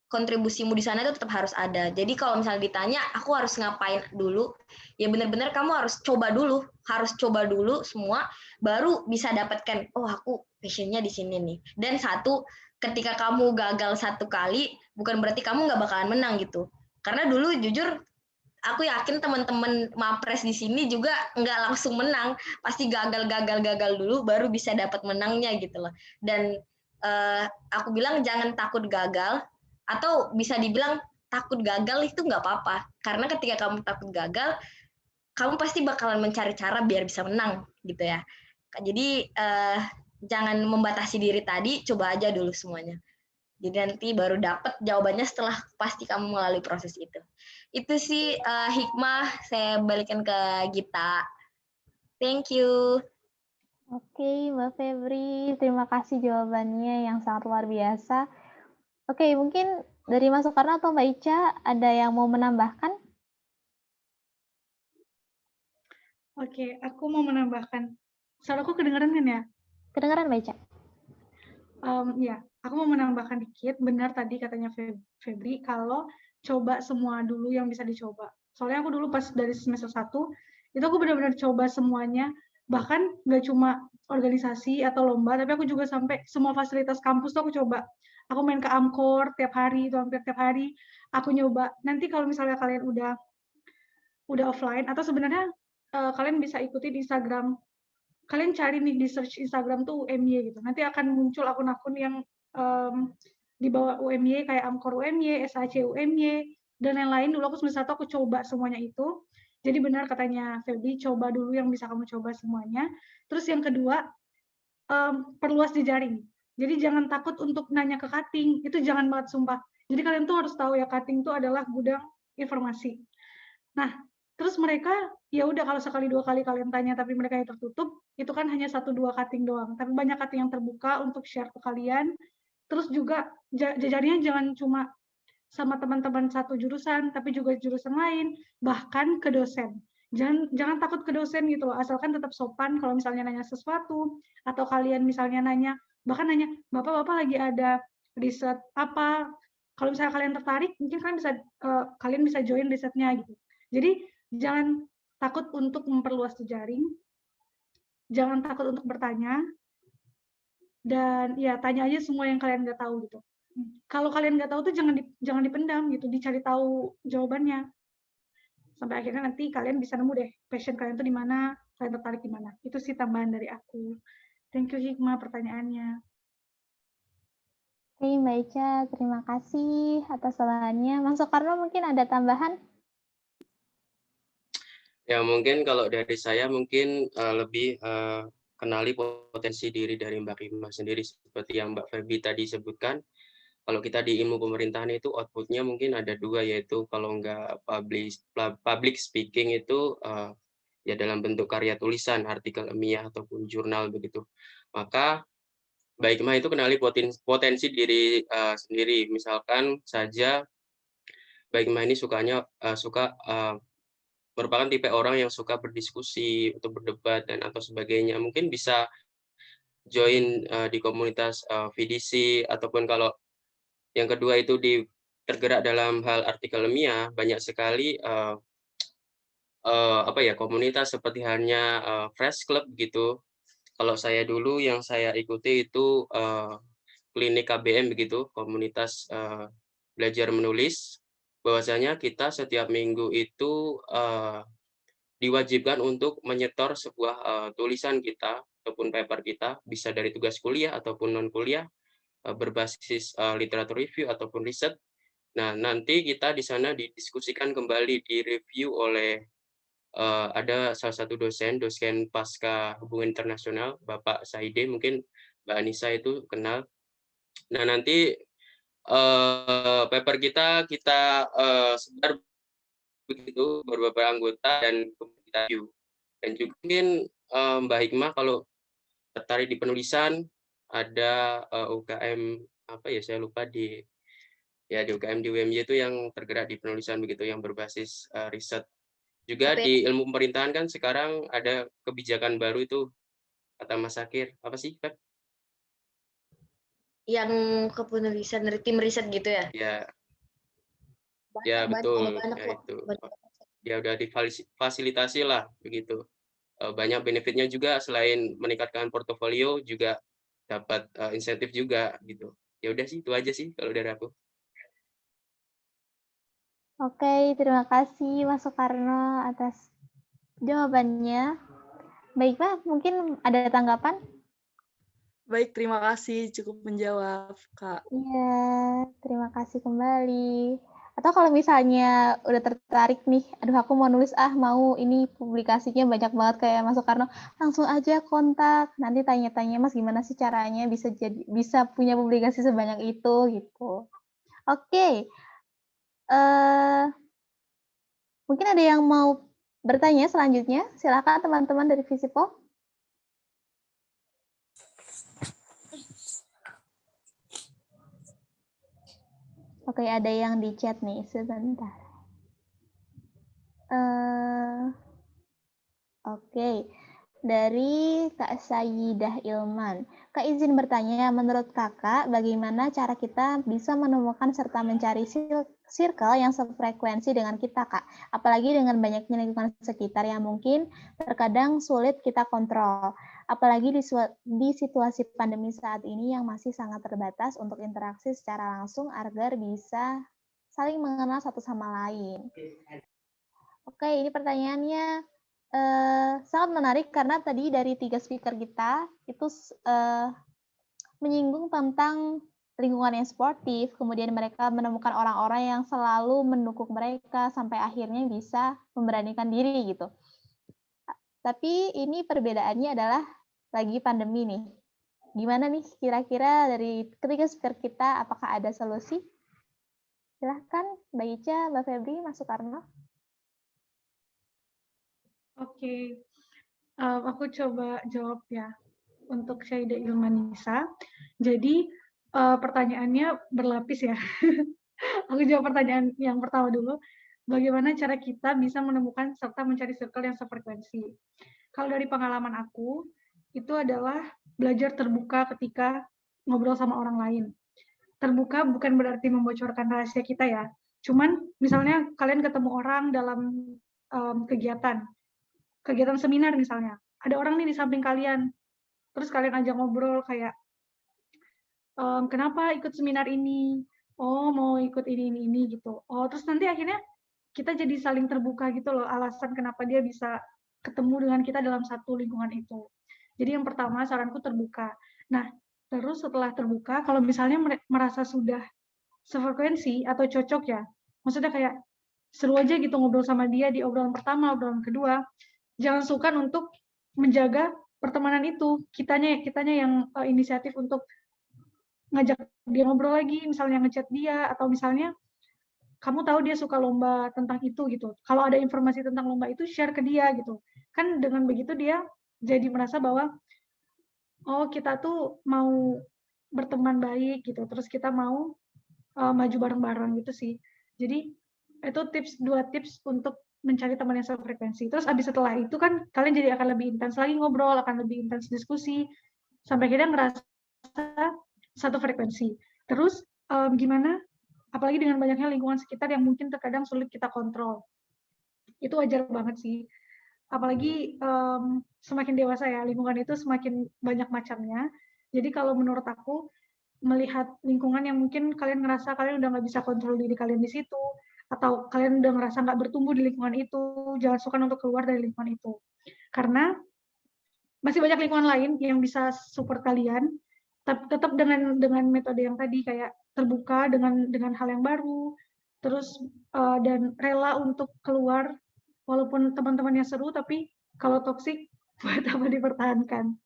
kontribusimu di sana itu tetap harus ada. Jadi kalau misalnya ditanya, aku harus ngapain dulu? Ya benar-benar kamu harus coba dulu semua, baru bisa dapatkan, oh aku passionnya di sini nih. Dan ketika kamu gagal satu kali, bukan berarti kamu nggak bakalan menang gitu. Karena dulu jujur aku yakin teman-teman mapres di sini juga nggak langsung menang, pasti gagal dulu baru bisa dapat menangnya gitu loh. Dan aku bilang jangan takut gagal, atau bisa dibilang takut gagal itu nggak apa-apa, karena ketika kamu takut gagal, kamu pasti bakalan mencari cara biar bisa menang gitu ya. Jadi jangan membatasi diri tadi, coba aja dulu semuanya. Jadi nanti baru dapat jawabannya setelah pasti kamu melalui proses itu. Itu sih hikmah, saya balikan ke Gita. Thank you. Oke, Mbak Febri, terima kasih jawabannya yang sangat luar biasa. Oke, mungkin Dari Mas Soekarno atau Mbak Ica, ada yang mau menambahkan? Oke, aku mau menambahkan. Suaraku kedengeran kan ya? Kedengaran Mbak Ica? Ya, aku mau menambahkan dikit. Benar tadi katanya Febri, kalau coba semua dulu yang bisa dicoba. Soalnya aku dulu pas dari semester 1, itu aku benar-benar coba semuanya. Bahkan nggak cuma organisasi atau lomba, tapi aku juga sampai semua fasilitas kampus tuh aku coba. Aku main ke Amkor tiap hari, itu hampir tiap hari. Aku nyoba. Nanti kalau misalnya kalian udah offline, atau sebenarnya kalian bisa ikuti di Instagram. Kalian cari nih di search Instagram tuh UMY gitu. Nanti akan muncul akun-akun yang di bawah UMY kayak Amkor UMY, SAC UMY, dan lain-lain. Dulu aku semester 1 aku coba semuanya itu. Jadi benar katanya Febri, coba dulu yang bisa kamu coba semuanya. Terus yang kedua, perluas jejaring. Jadi jangan takut untuk nanya ke cutting, itu jangan banget sumpah. Jadi kalian tuh harus tahu ya, cutting itu adalah gudang informasi. Nah, terus mereka ya udah kalau sekali 2 kali kalian tanya tapi mereka yang tertutup, itu kan hanya 1-2 cutting doang. Tapi banyak cutting yang terbuka untuk share ke kalian. Terus juga jejaringnya jangan cuma sama teman-teman satu jurusan, tapi juga jurusan lain, bahkan ke dosen. Jangan takut ke dosen gitu loh, asalkan tetap sopan kalau misalnya nanya sesuatu, atau kalian misalnya nanya, bahkan nanya, Bapak lagi ada riset apa, kalau misalnya kalian tertarik, mungkin kalian bisa join risetnya gitu. Jadi jangan takut untuk memperluas jejaring, jangan takut untuk bertanya, dan ya tanya aja semua yang kalian nggak tahu gitu. Kalau kalian nggak tahu tuh jangan dipendam gitu, dicari tahu jawabannya. Sampai akhirnya nanti kalian bisa nemu deh passion kalian tuh di mana, kalian tertarik di mana. Itu sih tambahan dari aku. Thank you Hikmah pertanyaannya. Oke, Mbak Ica, terima kasih atas sarannya. Mas Soekarno mungkin ada tambahan? Ya mungkin kalau dari saya mungkin lebih kenali potensi diri dari Mbak Hikmah sendiri seperti yang Mbak Feby tadi sebutkan. Kalau kita di ilmu pemerintahan itu outputnya mungkin ada 2, yaitu kalau nggak public speaking itu ya dalam bentuk karya tulisan, artikel ilmiah ataupun jurnal begitu. Maka Mbak Hikmah itu kenali potensi diri sendiri. Misalkan saja Mbak Hikmah ini suka merupakan tipe orang yang suka berdiskusi atau berdebat dan atau sebagainya. Mungkin bisa join di komunitas VDC, ataupun kalau yang kedua itu tergerak dalam hal artikel ilmiah, banyak sekali komunitas seperti halnya Fresh Club gitu. Kalau saya dulu yang saya ikuti itu klinik KBM begitu, komunitas belajar menulis. Bahwasanya kita setiap minggu itu diwajibkan untuk menyetor sebuah tulisan kita ataupun paper kita, bisa dari tugas kuliah ataupun non kuliah, berbasis literatur review ataupun riset. Nah, nanti kita di sana didiskusikan kembali, direview oleh ada salah satu dosen pasca hubungan internasional, Bapak Saide, mungkin Mbak Anissa itu kenal. Nah, nanti paper kita sebar begitu beberapa anggota dan kita review. Dan juga mungkin Mbak Hikmah kalau tertarik di penulisan, ada UKM apa ya, saya lupa, di UKM di UMY itu yang tergerak di penulisan begitu, yang berbasis riset. Juga di ilmu pemerintahan kan sekarang ada kebijakan baru itu, kata Mas Sakir, apa sih, Pep? Yang kepenulisan dari tim riset gitu ya? Ya betul. Ya itu. Ya udah difasilitasi lah begitu. Banyak benefitnya juga, selain meningkatkan portofolio juga dapat insentif juga gitu. Ya udah sih, itu aja sih kalau dari aku. Oke, terima kasih Mas Soekarno atas jawabannya. Baiklah, mungkin ada tanggapan? Baik, terima kasih cukup menjawab, Kak. Iya, terima kasih kembali. Atau kalau misalnya udah tertarik nih, aduh aku mau nulis, mau ini publikasinya banyak banget kayak Mas Soekarno, langsung aja kontak, nanti tanya-tanya Mas gimana sih caranya bisa punya publikasi sebanyak itu gitu. Oke. Mungkin ada yang mau bertanya selanjutnya, silakan teman-teman dari Visipo. Oke, ada yang di chat nih, sebentar. Oke, dari Kak Sayyidah Ilman. Kak izin bertanya, menurut Kakak, bagaimana cara kita bisa menemukan serta mencari circle yang sefrekuensi dengan kita, Kak? Apalagi dengan banyaknya lingkungan sekitar yang mungkin terkadang sulit kita kontrol. Apalagi di situasi pandemi saat ini yang masih sangat terbatas untuk interaksi secara langsung agar bisa saling mengenal satu sama lain. Oke, ini pertanyaannya sangat menarik karena tadi dari 3 speaker kita itu menyinggung tentang lingkungan yang sportif, kemudian mereka menemukan orang-orang yang selalu mendukung mereka sampai akhirnya bisa memberanikan diri gitu. Tapi ini perbedaannya adalah lagi pandemi nih. Gimana nih kira-kira dari ketiga speaker kita, apakah ada solusi? Silahkan Mbak Ica, Mbak Febri, Mas Soekarno. Oke, aku coba jawab ya untuk Sayyidah Ilmanisa. Jadi pertanyaannya berlapis ya. Aku jawab pertanyaan yang pertama dulu. Bagaimana cara kita bisa menemukan serta mencari circle yang sefrekuensi? Kalau dari pengalaman aku, itu adalah belajar terbuka ketika ngobrol sama orang lain. Terbuka bukan berarti membocorkan rahasia kita ya. Cuman misalnya kalian ketemu orang dalam kegiatan seminar misalnya, ada orang nih di samping kalian, terus kalian ajak ngobrol kayak, kenapa ikut seminar ini? Oh, mau ikut ini gitu. Oh, terus nanti akhirnya kita jadi saling terbuka gitu loh, alasan kenapa dia bisa ketemu dengan kita dalam satu lingkungan itu. Jadi yang pertama saranku terbuka. Nah, terus setelah terbuka, kalau misalnya merasa sudah sefrekuensi atau cocok ya, maksudnya kayak seru aja gitu ngobrol sama dia di obrolan pertama, obrolan kedua, jangan sungkan untuk menjaga pertemanan itu. Kitanya yang inisiatif untuk ngajak dia ngobrol lagi, misalnya ngechat dia, atau misalnya kamu tahu dia suka lomba tentang itu gitu. Kalau ada informasi tentang lomba itu share ke dia gitu. Kan dengan begitu dia jadi merasa bahwa oh kita tuh mau berteman baik gitu. Terus kita mau maju bareng-bareng gitu sih. Jadi itu dua tips untuk mencari teman yang sefrekuensi. Terus abis setelah itu kan kalian jadi akan lebih intens lagi ngobrol, akan lebih intens diskusi, sampai akhirnya ngerasa satu frekuensi. Terus gimana? Apalagi dengan banyaknya lingkungan sekitar yang mungkin terkadang sulit kita kontrol. Itu wajar banget sih. Apalagi semakin dewasa ya, lingkungan itu semakin banyak macamnya. Jadi kalau menurut aku, melihat lingkungan yang mungkin kalian ngerasa kalian udah nggak bisa kontrol diri kalian di situ, atau kalian udah ngerasa nggak bertumbuh di lingkungan itu, jangan sungkan untuk keluar dari lingkungan itu. Karena masih banyak lingkungan lain yang bisa support kalian, tetap dengan metode yang tadi, kayak terbuka dengan hal yang baru, terus dan rela untuk keluar, walaupun teman-temannya seru, tapi kalau toksik, buat apa dipertahankan.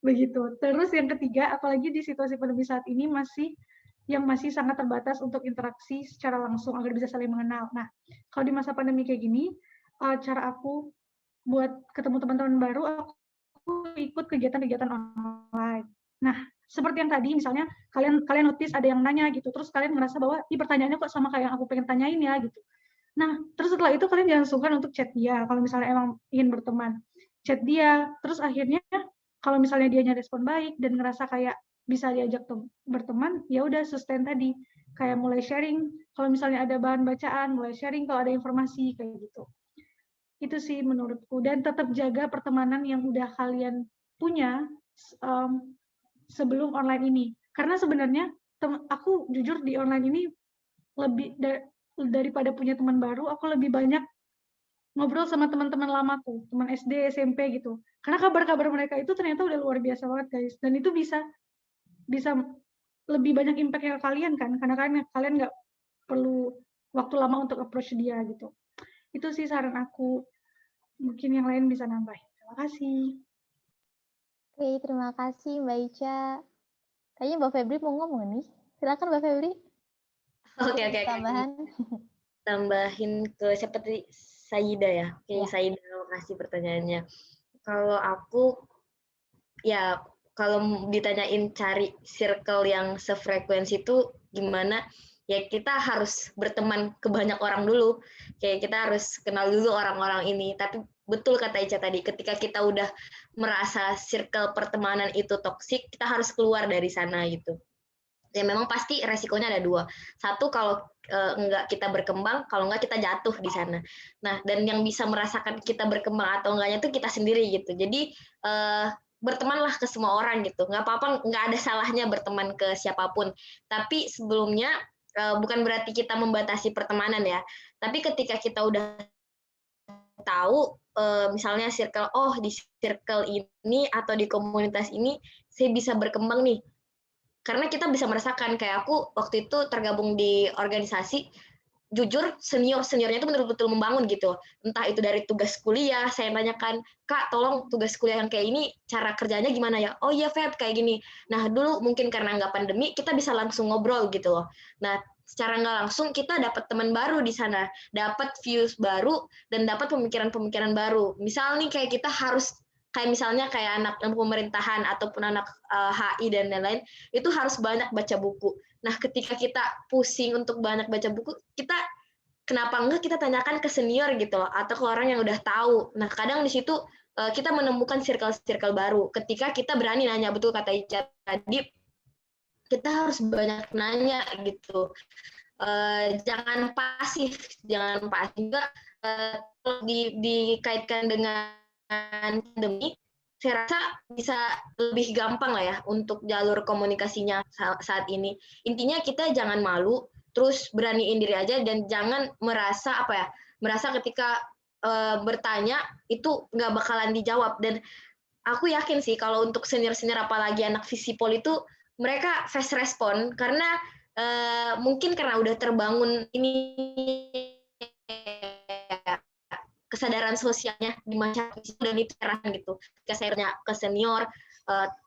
Begitu. Terus yang ketiga, apalagi di situasi pandemi saat ini masih sangat terbatas untuk interaksi secara langsung agar bisa saling mengenal. Nah, kalau di masa pandemi kayak gini, cara aku buat ketemu teman-teman baru, aku ikut kegiatan-kegiatan online. Nah, seperti yang tadi, misalnya kalian notice ada yang nanya gitu, terus kalian ngerasa bahwa pertanyaannya kok sama kayak yang aku pengen tanyain ya gitu. Nah, terus setelah itu kalian jangan sungkan untuk chat dia kalau misalnya emang ingin berteman. Chat dia, terus akhirnya kalau misalnya dianya respon baik dan ngerasa kayak bisa diajak berteman, ya udah sustain tadi. Kayak mulai sharing, kalau misalnya ada bahan bacaan, mulai sharing kalau ada informasi kayak gitu. Itu sih menurutku, dan tetap jaga pertemanan yang udah kalian punya sebelum online ini. Karena sebenarnya aku jujur di online ini lebih daripada punya teman baru, aku lebih banyak ngobrol sama teman-teman lamaku, teman SD, SMP gitu. Karena kabar-kabar mereka itu ternyata udah luar biasa banget guys, dan itu bisa lebih banyak impact ke kalian kan, karena kalian nggak perlu waktu lama untuk approach dia gitu. Itu sih saran aku. Mungkin yang lain bisa nambahin. Terima kasih. Oke, terima kasih Mbak Ica. Kayaknya Mbak Febri mau ngomong nih. Silakan Mbak Febri. Oke. Tambahan. Tambahin ke seperti Sayyidah ya. Oke, Ya. Sayyidah, terima kasih pertanyaannya. Kalau aku, ya kalau ditanyain cari circle yang sefrekuensi itu gimana, ya kita harus berteman ke banyak orang dulu. Kayak kita harus kenal dulu orang-orang ini. Tapi betul kata Ica tadi, ketika kita udah merasa circle pertemanan itu toksik, kita harus keluar dari sana gitu. Ya memang pasti resikonya ada dua. Satu, kalau enggak kita berkembang, kalau enggak kita jatuh di sana. Nah, dan yang bisa merasakan kita berkembang atau enggaknya itu kita sendiri gitu. Jadi bertemanlah ke semua orang gitu. Nggak apa-apa, nggak ada salahnya berteman ke siapapun. Tapi sebelumnya bukan berarti kita membatasi pertemanan ya. Tapi ketika kita udah tahu misalnya circle, oh di circle ini atau di komunitas ini saya bisa berkembang nih. Karena kita bisa merasakan, kayak aku waktu itu tergabung di organisasi, jujur seniornya itu betul-betul membangun gitu. Entah itu dari tugas kuliah, saya tanyakan, Kak tolong tugas kuliah yang kayak ini, cara kerjanya gimana ya? Oh iya Feb, kayak gini. Nah dulu mungkin karena nggak pandemi, kita bisa langsung ngobrol gitu loh. Nah secara nggak langsung kita dapat teman baru di sana, dapat views baru, dan dapat pemikiran-pemikiran baru. Misal nih kayak kita harus, kayak misalnya kayak anak pemerintahan ataupun anak HI dan lain-lain, itu harus banyak baca buku. Nah, ketika kita pusing untuk banyak baca buku, kita kenapa enggak kita tanyakan ke senior gitu loh, atau ke orang yang udah tahu. Nah, kadang di situ kita menemukan circle-circle baru. Ketika kita berani nanya, betul kata Ica tadi, kita harus banyak nanya gitu. Jangan pasif juga dikaitkan dengan pandemi, saya rasa bisa lebih gampang lah ya untuk jalur komunikasinya saat ini. Intinya kita jangan malu, terus beraniin diri aja, dan jangan merasa merasa ketika bertanya itu nggak bakalan dijawab. Dan aku yakin sih kalau untuk senior-senior apalagi anak Visipol itu mereka fast respon karena mungkin karena udah terbangun ini kesadaran sosialnya di masyarakat, dan itu terang gitu. Ketika saya tanya ke senior,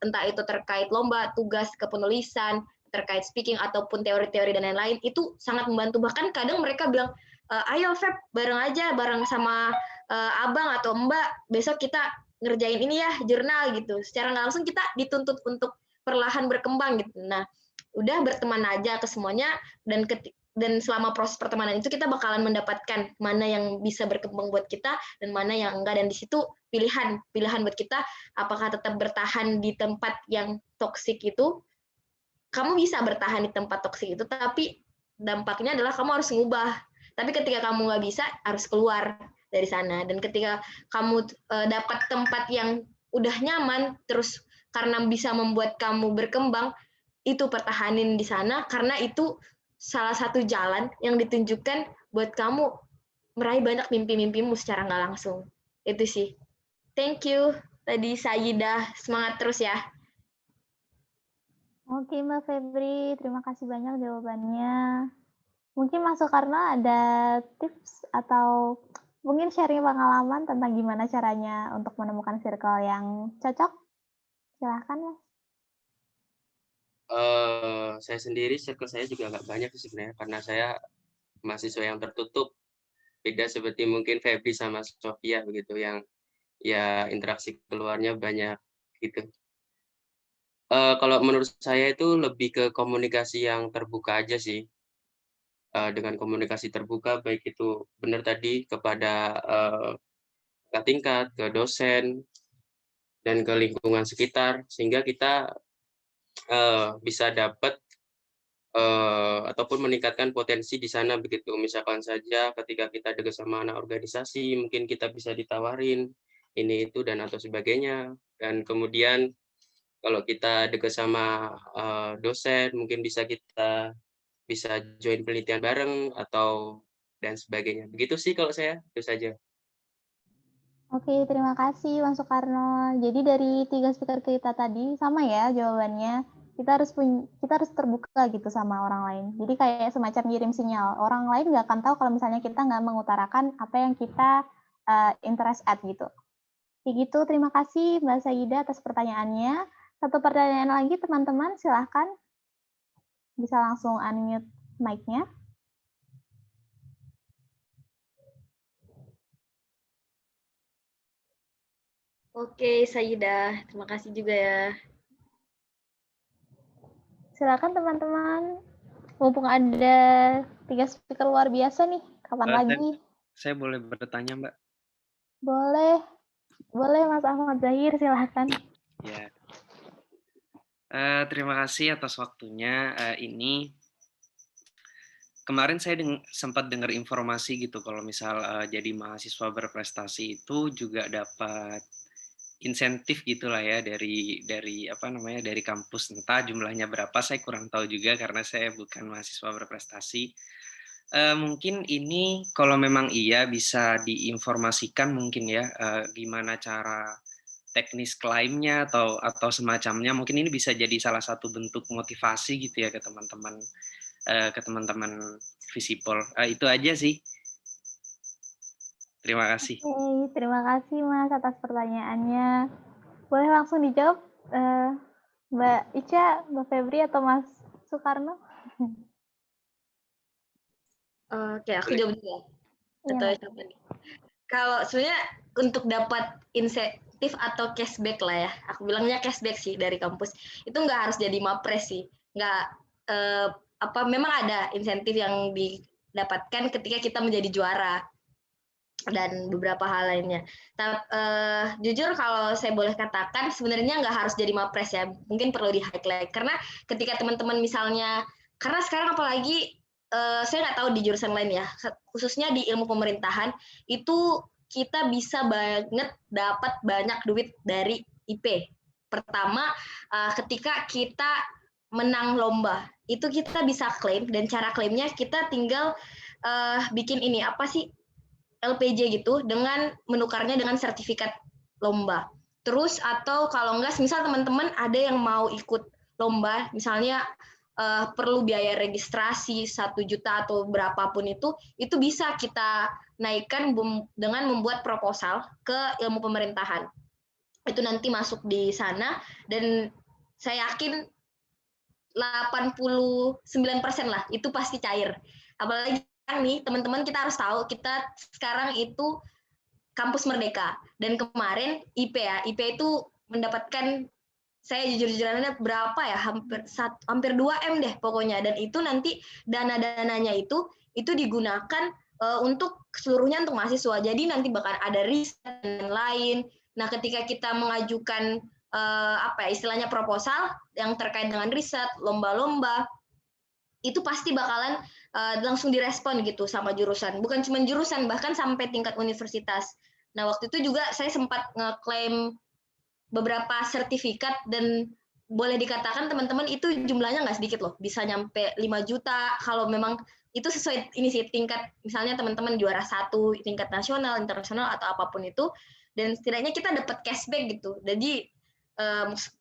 entah itu terkait lomba, tugas kepenulisan, terkait speaking ataupun teori-teori dan lain-lain, itu sangat membantu. Bahkan kadang mereka bilang, ayo Feb, bareng aja, bareng sama abang atau mbak, besok kita ngerjain ini ya, jurnal gitu. Secara nggak langsung kita dituntut untuk perlahan berkembang gitu. Nah, udah berteman aja ke semuanya, dan selama proses pertemanan itu kita bakalan mendapatkan mana yang bisa berkembang buat kita dan mana yang enggak, dan di situ pilihan buat kita, apakah tetap bertahan di tempat yang toksik itu. Kamu bisa bertahan di tempat toksik itu, tapi dampaknya adalah kamu harus ngubah. Tapi ketika kamu nggak bisa, harus keluar dari sana. Dan ketika kamu dapat tempat yang udah nyaman, terus karena bisa membuat kamu berkembang, itu pertahanin di sana, karena itu salah satu jalan yang ditunjukkan buat kamu meraih banyak mimpi-mimpimu secara nggak langsung. Itu sih. Thank you. Tadi Sayyidah, semangat terus ya. Oke Mbak Febri, terima kasih banyak jawabannya. Mungkin Mas Soekarno ada tips atau mungkin sharing pengalaman tentang gimana caranya untuk menemukan circle yang cocok? Silahkan Mas. Saya sendiri, circle saya juga nggak banyak sih sebenarnya, karena saya mahasiswa yang tertutup. Beda seperti mungkin Febri sama Sofia begitu, yang ya interaksi keluarnya banyak gitu. Kalau menurut saya itu lebih ke komunikasi yang terbuka aja sih. Dengan komunikasi terbuka, baik itu benar tadi kepada kakak tingkat, ke dosen, dan ke lingkungan sekitar, sehingga kita bisa dapat ataupun meningkatkan potensi di sana begitu. Misalkan saja ketika kita dekat sama anak organisasi, mungkin kita bisa ditawarin ini itu dan atau sebagainya. Dan kemudian kalau kita dekat sama dosen, mungkin kita bisa join penelitian bareng atau dan sebagainya. Begitu sih kalau saya, itu saja. Oke, terima kasih Mas Soekarno. Jadi dari 3 speaker kita tadi sama ya jawabannya. Kita harus terbuka gitu sama orang lain. Jadi kayak semacam ngirim sinyal. Orang lain nggak akan tahu kalau misalnya kita nggak mengutarakan apa yang kita interest at gitu. Kayak gitu, terima kasih Mbak Sayyidah atas pertanyaannya. Satu pertanyaan lagi teman-teman, silahkan. Bisa langsung unmute mic-nya. Oke, Sayyidah. Terima kasih juga ya. Silakan teman-teman. mumpung ada 3 speaker luar biasa nih, kapan lagi? Saya boleh bertanya, Mbak? Boleh. Boleh Mas Ahmad Zahir, silahkan. Ya. Terima kasih atas waktunya. Ini kemarin saya sempat dengar informasi gitu kalau misal jadi mahasiswa berprestasi itu juga dapat insentif gitulah ya dari apa namanya dari kampus, entah jumlahnya berapa saya kurang tahu juga karena saya bukan mahasiswa berprestasi. Mungkin ini kalau memang iya bisa diinformasikan mungkin ya gimana cara teknis klaimnya atau semacamnya, mungkin ini bisa jadi salah satu bentuk motivasi gitu ya ke teman-teman Visipol. Itu aja sih. Terima kasih. Oke, terima kasih Mas atas pertanyaannya. Boleh langsung dijawab Mbak Ica, Mbak Febri, atau Mas Soekarno? Oke, aku jawab dulu ya. Atau Iya. siapa nih? Kalau sebenarnya untuk dapat insentif atau cashback lah ya, aku bilangnya cashback sih dari kampus, itu nggak harus jadi mapres sih. Nggak, memang ada insentif yang didapatkan ketika kita menjadi juara dan beberapa hal lainnya. Jujur kalau saya boleh katakan sebenarnya nggak harus jadi mapres ya, mungkin perlu di-highlight karena ketika teman-teman misalnya, karena sekarang apalagi saya nggak tahu di jurusan lain ya, khususnya di ilmu pemerintahan itu kita bisa banget dapat banyak duit dari IP. Pertama, ketika kita menang lomba itu kita bisa klaim, dan cara klaimnya kita tinggal bikin ini apa sih, LPJ gitu, dengan menukarnya dengan sertifikat lomba. Terus atau kalau enggak, misal teman-teman ada yang mau ikut lomba, misalnya perlu biaya registrasi 1 juta atau berapapun itu bisa kita naikkan dengan membuat proposal ke ilmu pemerintahan. Itu nanti masuk di sana, dan saya yakin 89% lah itu pasti cair. Apalagi nih teman-teman, kita harus tahu kita sekarang itu kampus merdeka, dan kemarin IP itu mendapatkan, saya jujur-jujurannya berapa ya, hampir 2M deh pokoknya, dan itu nanti dana-dananya itu digunakan untuk seluruhnya untuk mahasiswa, jadi nanti bakal ada riset dan lain. Nah ketika kita mengajukan istilahnya proposal yang terkait dengan riset, lomba-lomba, itu pasti bakalan langsung direspon gitu sama jurusan. Bukan cuma jurusan, bahkan sampai tingkat universitas. Nah, waktu itu juga saya sempat ngeklaim beberapa sertifikat, dan boleh dikatakan teman-teman itu jumlahnya nggak sedikit loh. Bisa nyampe 5 juta kalau memang itu sesuai ini sih, tingkat misalnya teman-teman juara 1, tingkat nasional, internasional, atau apapun itu. Dan setidaknya kita dapat cashback gitu. Jadi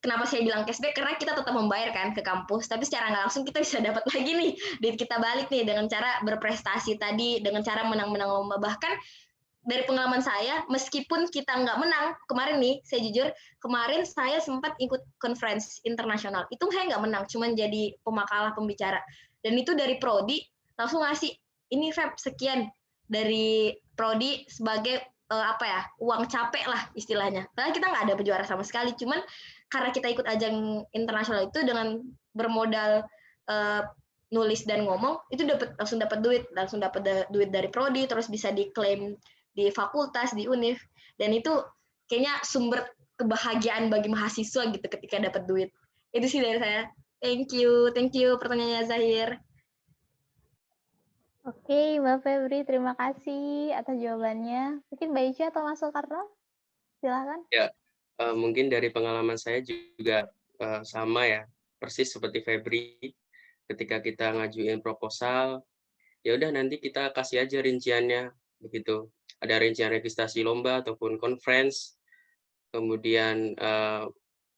kenapa saya bilang cashback, karena kita tetap membayar kan ke kampus, tapi secara nggak langsung kita bisa dapat lagi nih duit kita balik nih dengan cara berprestasi tadi, dengan cara menang-menang lomba. Bahkan dari pengalaman saya, meskipun kita nggak menang kemarin nih, saya jujur kemarin saya sempat ikut conference internasional, itu saya nggak menang, cuman jadi pemakalah pembicara, dan itu dari prodi langsung ngasih ini Feb sekian dari prodi sebagai uang capek lah istilahnya. Padahal kita nggak ada juara sama sekali, cuman karena kita ikut ajang internasional itu dengan bermodal nulis dan ngomong, itu langsung dapat duit dari prodi, terus bisa diklaim di fakultas, di univ, dan itu kayaknya sumber kebahagiaan bagi mahasiswa gitu ketika dapat duit. Itu sih dari saya. Thank you pertanyaannya Zahir. Oke, Mbak Febri, terima kasih atas jawabannya. Mungkin Mbak Ica atau Mas Soekarno? Silakan. Ya, mungkin dari pengalaman saya juga sama ya, persis seperti Febri. Ketika kita ngajuin proposal, ya udah nanti kita kasih aja rinciannya begitu. Ada rincian registrasi lomba ataupun conference, kemudian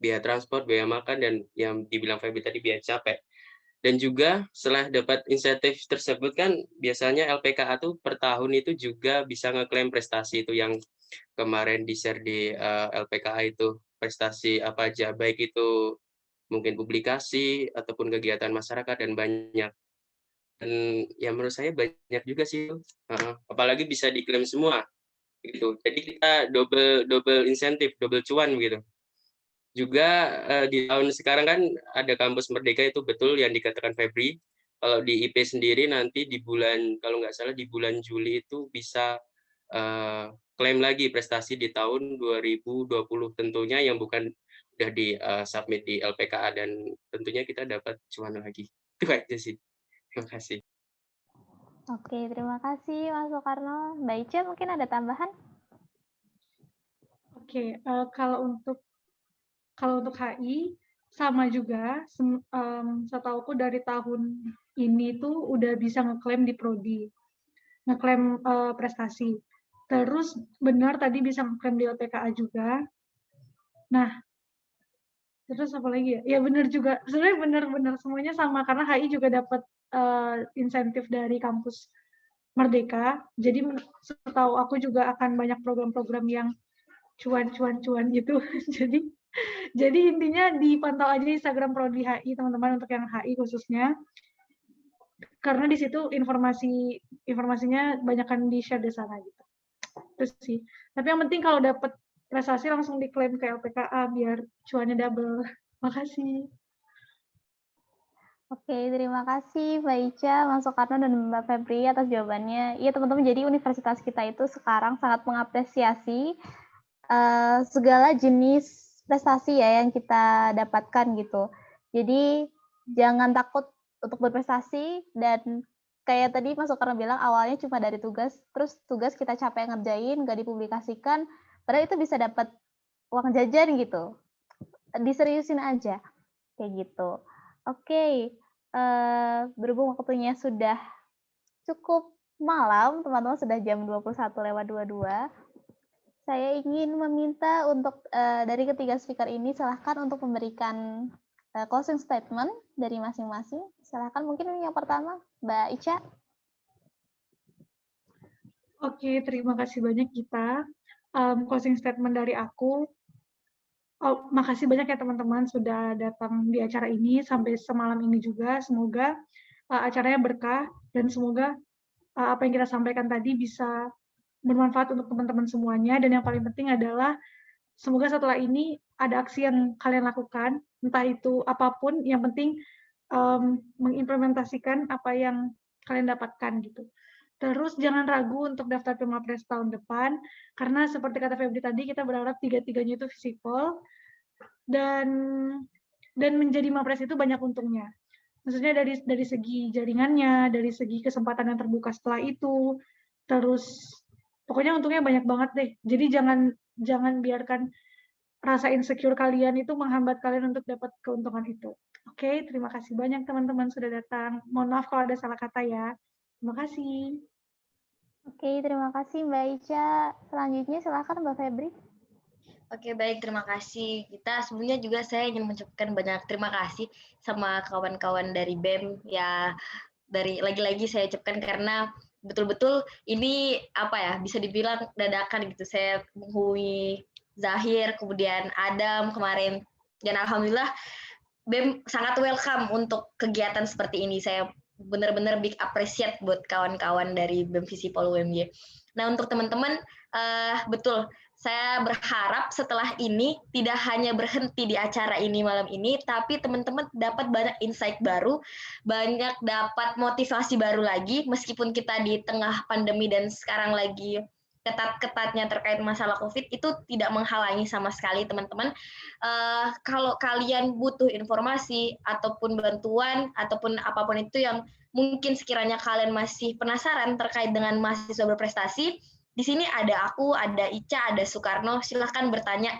biaya transport, biaya makan, dan yang dibilang Febri tadi biaya capek. Dan juga setelah dapat insentif tersebut kan biasanya LPKA tuh per tahun itu juga bisa ngeklaim prestasi itu yang kemarin di-share di LPKA itu, prestasi apa aja, baik itu mungkin publikasi ataupun kegiatan masyarakat dan banyak. Dan ya menurut saya banyak juga sih, apalagi bisa diklaim semua gitu. Jadi kita double insentif, double cuan gitu. Juga di tahun sekarang kan ada kampus merdeka, itu betul yang dikatakan Febri, kalau di IP sendiri nanti di bulan, kalau nggak salah di bulan Juli itu bisa klaim lagi prestasi di tahun 2020 tentunya, yang bukan udah di submit di LPKA, dan tentunya kita dapat cuan lagi. Itu aja sih. Terima kasih. Oke, terima kasih Mas Soekarno. Mbak Ica mungkin ada tambahan? Oke, kalau untuk HI sama juga, setauku dari tahun ini tuh udah bisa ngeklaim di prodi, ngeklaim prestasi. Terus benar tadi bisa ngeklaim di LPKA juga. Nah, terus apa lagi ya? Ya benar juga. Sebenarnya benar-benar semuanya sama karena HI juga dapat insentif dari kampus Merdeka. Jadi setahu aku juga akan banyak program-program yang cuan gitu. Jadi intinya dipantau aja Instagram Prodi HI teman-teman, untuk yang HI khususnya. Karena di situ informasinya banyakkan di-share di sana gitu. Terus sih. Tapi yang penting kalau dapat prestasi langsung diklaim ke LPKA biar cuannya double. Makasih. Oke, terima kasih Mbak Ica, Mas Soekarno, dan Mbak Febri atas jawabannya. Iya teman-teman, jadi universitas kita itu sekarang sangat mengapresiasi segala jenis prestasi ya yang kita dapatkan gitu. Jadi jangan takut untuk berprestasi, dan kayak tadi Mas Soekarno bilang awalnya cuma dari tugas, terus tugas kita capek ngerjain, nggak dipublikasikan, padahal itu bisa dapat uang jajan gitu. Diseriusin aja, kayak gitu. Oke, berhubung waktunya sudah cukup malam, teman-teman, sudah jam 21:22. Saya ingin meminta untuk dari ketiga speaker ini, silahkan untuk memberikan closing statement dari masing-masing. Silahkan, mungkin yang pertama, Mbak Ica. Oke, terima kasih banyak kita. Closing statement dari aku. Makasih banyak ya teman-teman sudah datang di acara ini sampai semalam ini juga. Semoga acaranya berkah dan semoga apa yang kita sampaikan tadi bisa bermanfaat untuk teman-teman semuanya. Dan yang paling penting adalah semoga setelah ini ada aksi yang kalian lakukan, entah itu apapun, yang penting mengimplementasikan apa yang kalian dapatkan gitu. Terus jangan ragu untuk daftar Pilmapres tahun depan, karena seperti kata Febri tadi, kita berharap tiga-tiganya itu visipol, dan menjadi Mapres itu banyak untungnya. Maksudnya dari segi jaringannya, dari segi kesempatan yang terbuka setelah itu, terus pokoknya untungnya banyak banget deh. Jadi jangan biarkan rasa insecure kalian itu menghambat kalian untuk dapat keuntungan itu. Oke, terima kasih banyak teman-teman sudah datang. Mohon maaf kalau ada salah kata ya. Terima kasih. Oke, terima kasih Mbak Ica. Selanjutnya silakan Mbak Febri. Oke, baik, terima kasih. Sebelumnya juga saya ingin mengucapkan banyak terima kasih sama kawan-kawan dari BEM ya. Lagi-lagi saya ucapkan karena betul-betul ini bisa dibilang dadakan gitu. Saya menghubungi Zahir, kemudian Adam kemarin, dan alhamdulillah BEM sangat welcome untuk kegiatan seperti ini. Saya benar-benar big appreciate buat kawan-kawan dari BEM Visipol UMY. Nah, untuk teman-teman, betul, saya berharap setelah ini tidak hanya berhenti di acara ini malam ini, tapi teman-teman dapat banyak insight baru, banyak dapat motivasi baru lagi, meskipun kita di tengah pandemi dan sekarang lagi ketat-ketatnya terkait masalah COVID, itu tidak menghalangi sama sekali teman-teman. Kalau kalian butuh informasi ataupun bantuan ataupun apapun itu yang mungkin sekiranya kalian masih penasaran terkait dengan mahasiswa berprestasi, di sini ada aku, ada Ica, ada Soekarno. Silahkan bertanya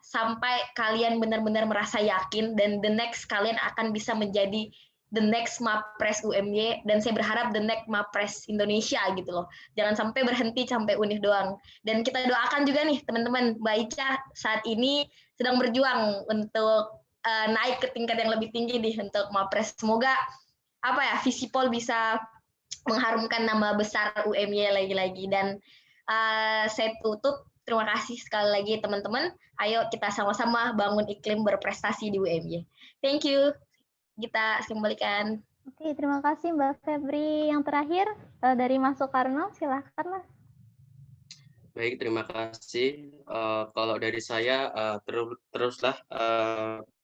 sampai kalian benar-benar merasa yakin dan the next kalian akan bisa menjadi the next Mapres UMY, dan saya berharap the next Mapres Indonesia gitu loh. Jangan sampai berhenti sampai UNIF doang. Dan kita doakan juga nih teman-teman, Mbak Ica saat ini sedang berjuang untuk naik ke tingkat yang lebih tinggi nih untuk Mapres. Semoga Visipol bisa mengharumkan nama besar UMY lagi-lagi. Dan saya tutup. Terima kasih sekali lagi teman-teman. Ayo kita sama-sama bangun iklim berprestasi di UMY. Thank you. Kita kembalikan. Oke, terima kasih Mbak Febri. Yang terakhir dari Mas Soekarno, silahkan Mas. Baik, terima kasih. Kalau dari saya, teruslah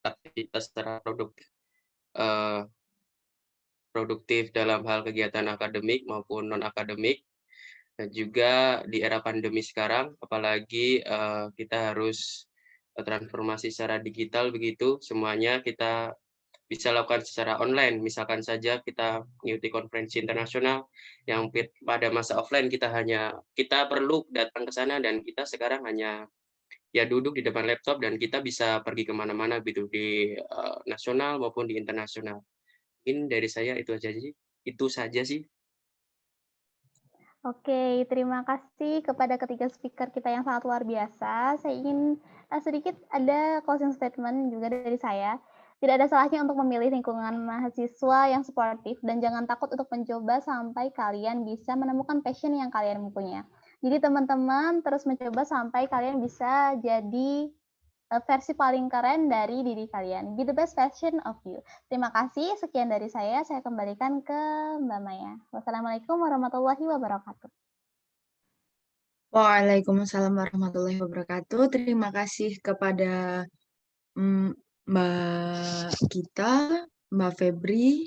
aktivitas secara produktif. produktif dalam hal kegiatan akademik maupun non-akademik. Dan juga di era pandemi sekarang, apalagi kita harus transformasi secara digital begitu, semuanya kita bisa lakukan secara online. Misalkan saja kita mengikuti konferensi internasional yang pada masa offline kita perlu datang ke sana, dan kita sekarang hanya ya duduk di depan laptop dan kita bisa pergi kemana-mana gitu di nasional maupun di internasional. Mungkin dari saya itu saja sih. Oke, terima kasih kepada ketiga speaker kita yang sangat luar biasa. Saya ingin sedikit ada closing statement juga dari saya. Tidak ada salahnya untuk memilih lingkungan mahasiswa yang suportif dan jangan takut untuk mencoba sampai kalian bisa menemukan passion yang kalian punya. Jadi teman-teman terus mencoba sampai kalian bisa jadi versi paling keren dari diri kalian. Be the best version of you. Terima kasih. Sekian dari saya. Saya kembalikan ke Mbak Maya. Wassalamualaikum warahmatullahi wabarakatuh. Waalaikumsalam warahmatullahi wabarakatuh. Terima kasih kepada Mbak Gita, Mbak Febri,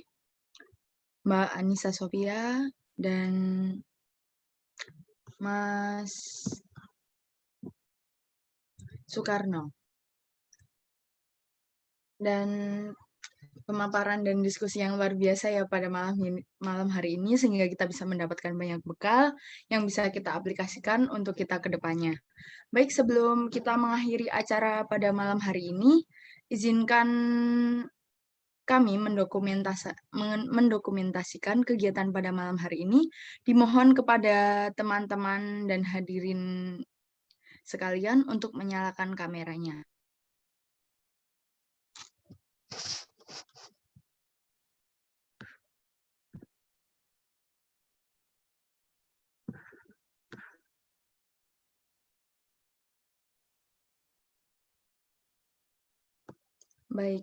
Mbak Anissa Sofia, dan Mas Soekarno. Dan pemaparan dan diskusi yang luar biasa ya pada malam hari ini, sehingga kita bisa mendapatkan banyak bekal yang bisa kita aplikasikan untuk kita ke depannya. Baik, sebelum kita mengakhiri acara pada malam hari ini, izinkan kami mendokumentasikan kegiatan pada malam hari ini. Dimohon kepada teman-teman dan hadirin sekalian untuk menyalakan kameranya. Baik,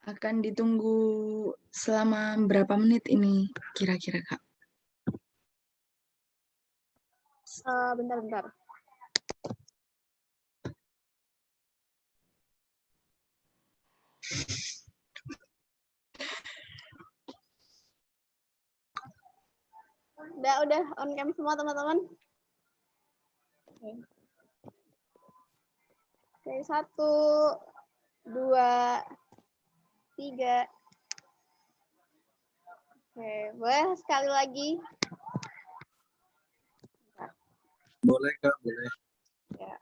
akan ditunggu selama berapa menit ini kira-kira, Kak? Bentar. Udah on cam semua teman-teman. Oke, 1, 2, 3. Oke, boleh sekali lagi? Boleh, Kak, boleh. Ya.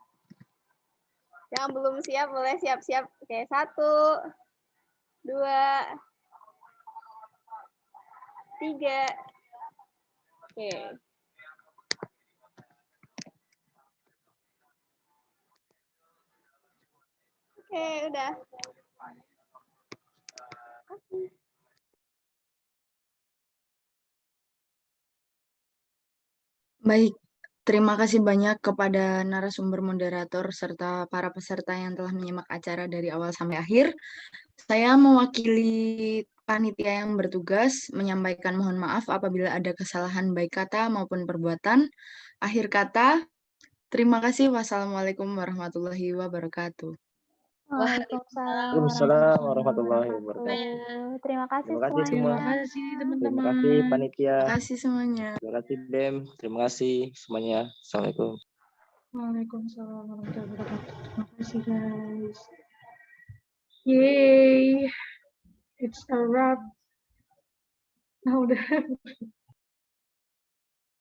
Yang belum siap, boleh siap-siap. Oke, 1, 2, 3. Oke. Oke, udah. Baik, terima kasih banyak kepada narasumber moderator serta para peserta yang telah menyimak acara dari awal sampai akhir. Saya mewakili panitia yang bertugas menyampaikan mohon maaf apabila ada kesalahan baik kata maupun perbuatan. Akhir kata, terima kasih. Wassalamualaikum warahmatullahi wabarakatuh. Waalaikumsalam warahmatullahi wabarakatuh. Terima kasih Terima kasih semuanya. semua. Terima kasih teman-teman. Terima kasih panitia. Terima kasih semuanya. Terima kasih Dem. Terima kasih semuanya. Assalamualaikum. Waalaikumsalam warahmatullahi wabarakatuh. Terima kasih guys. Yay. It's a wrap. Nah, udah.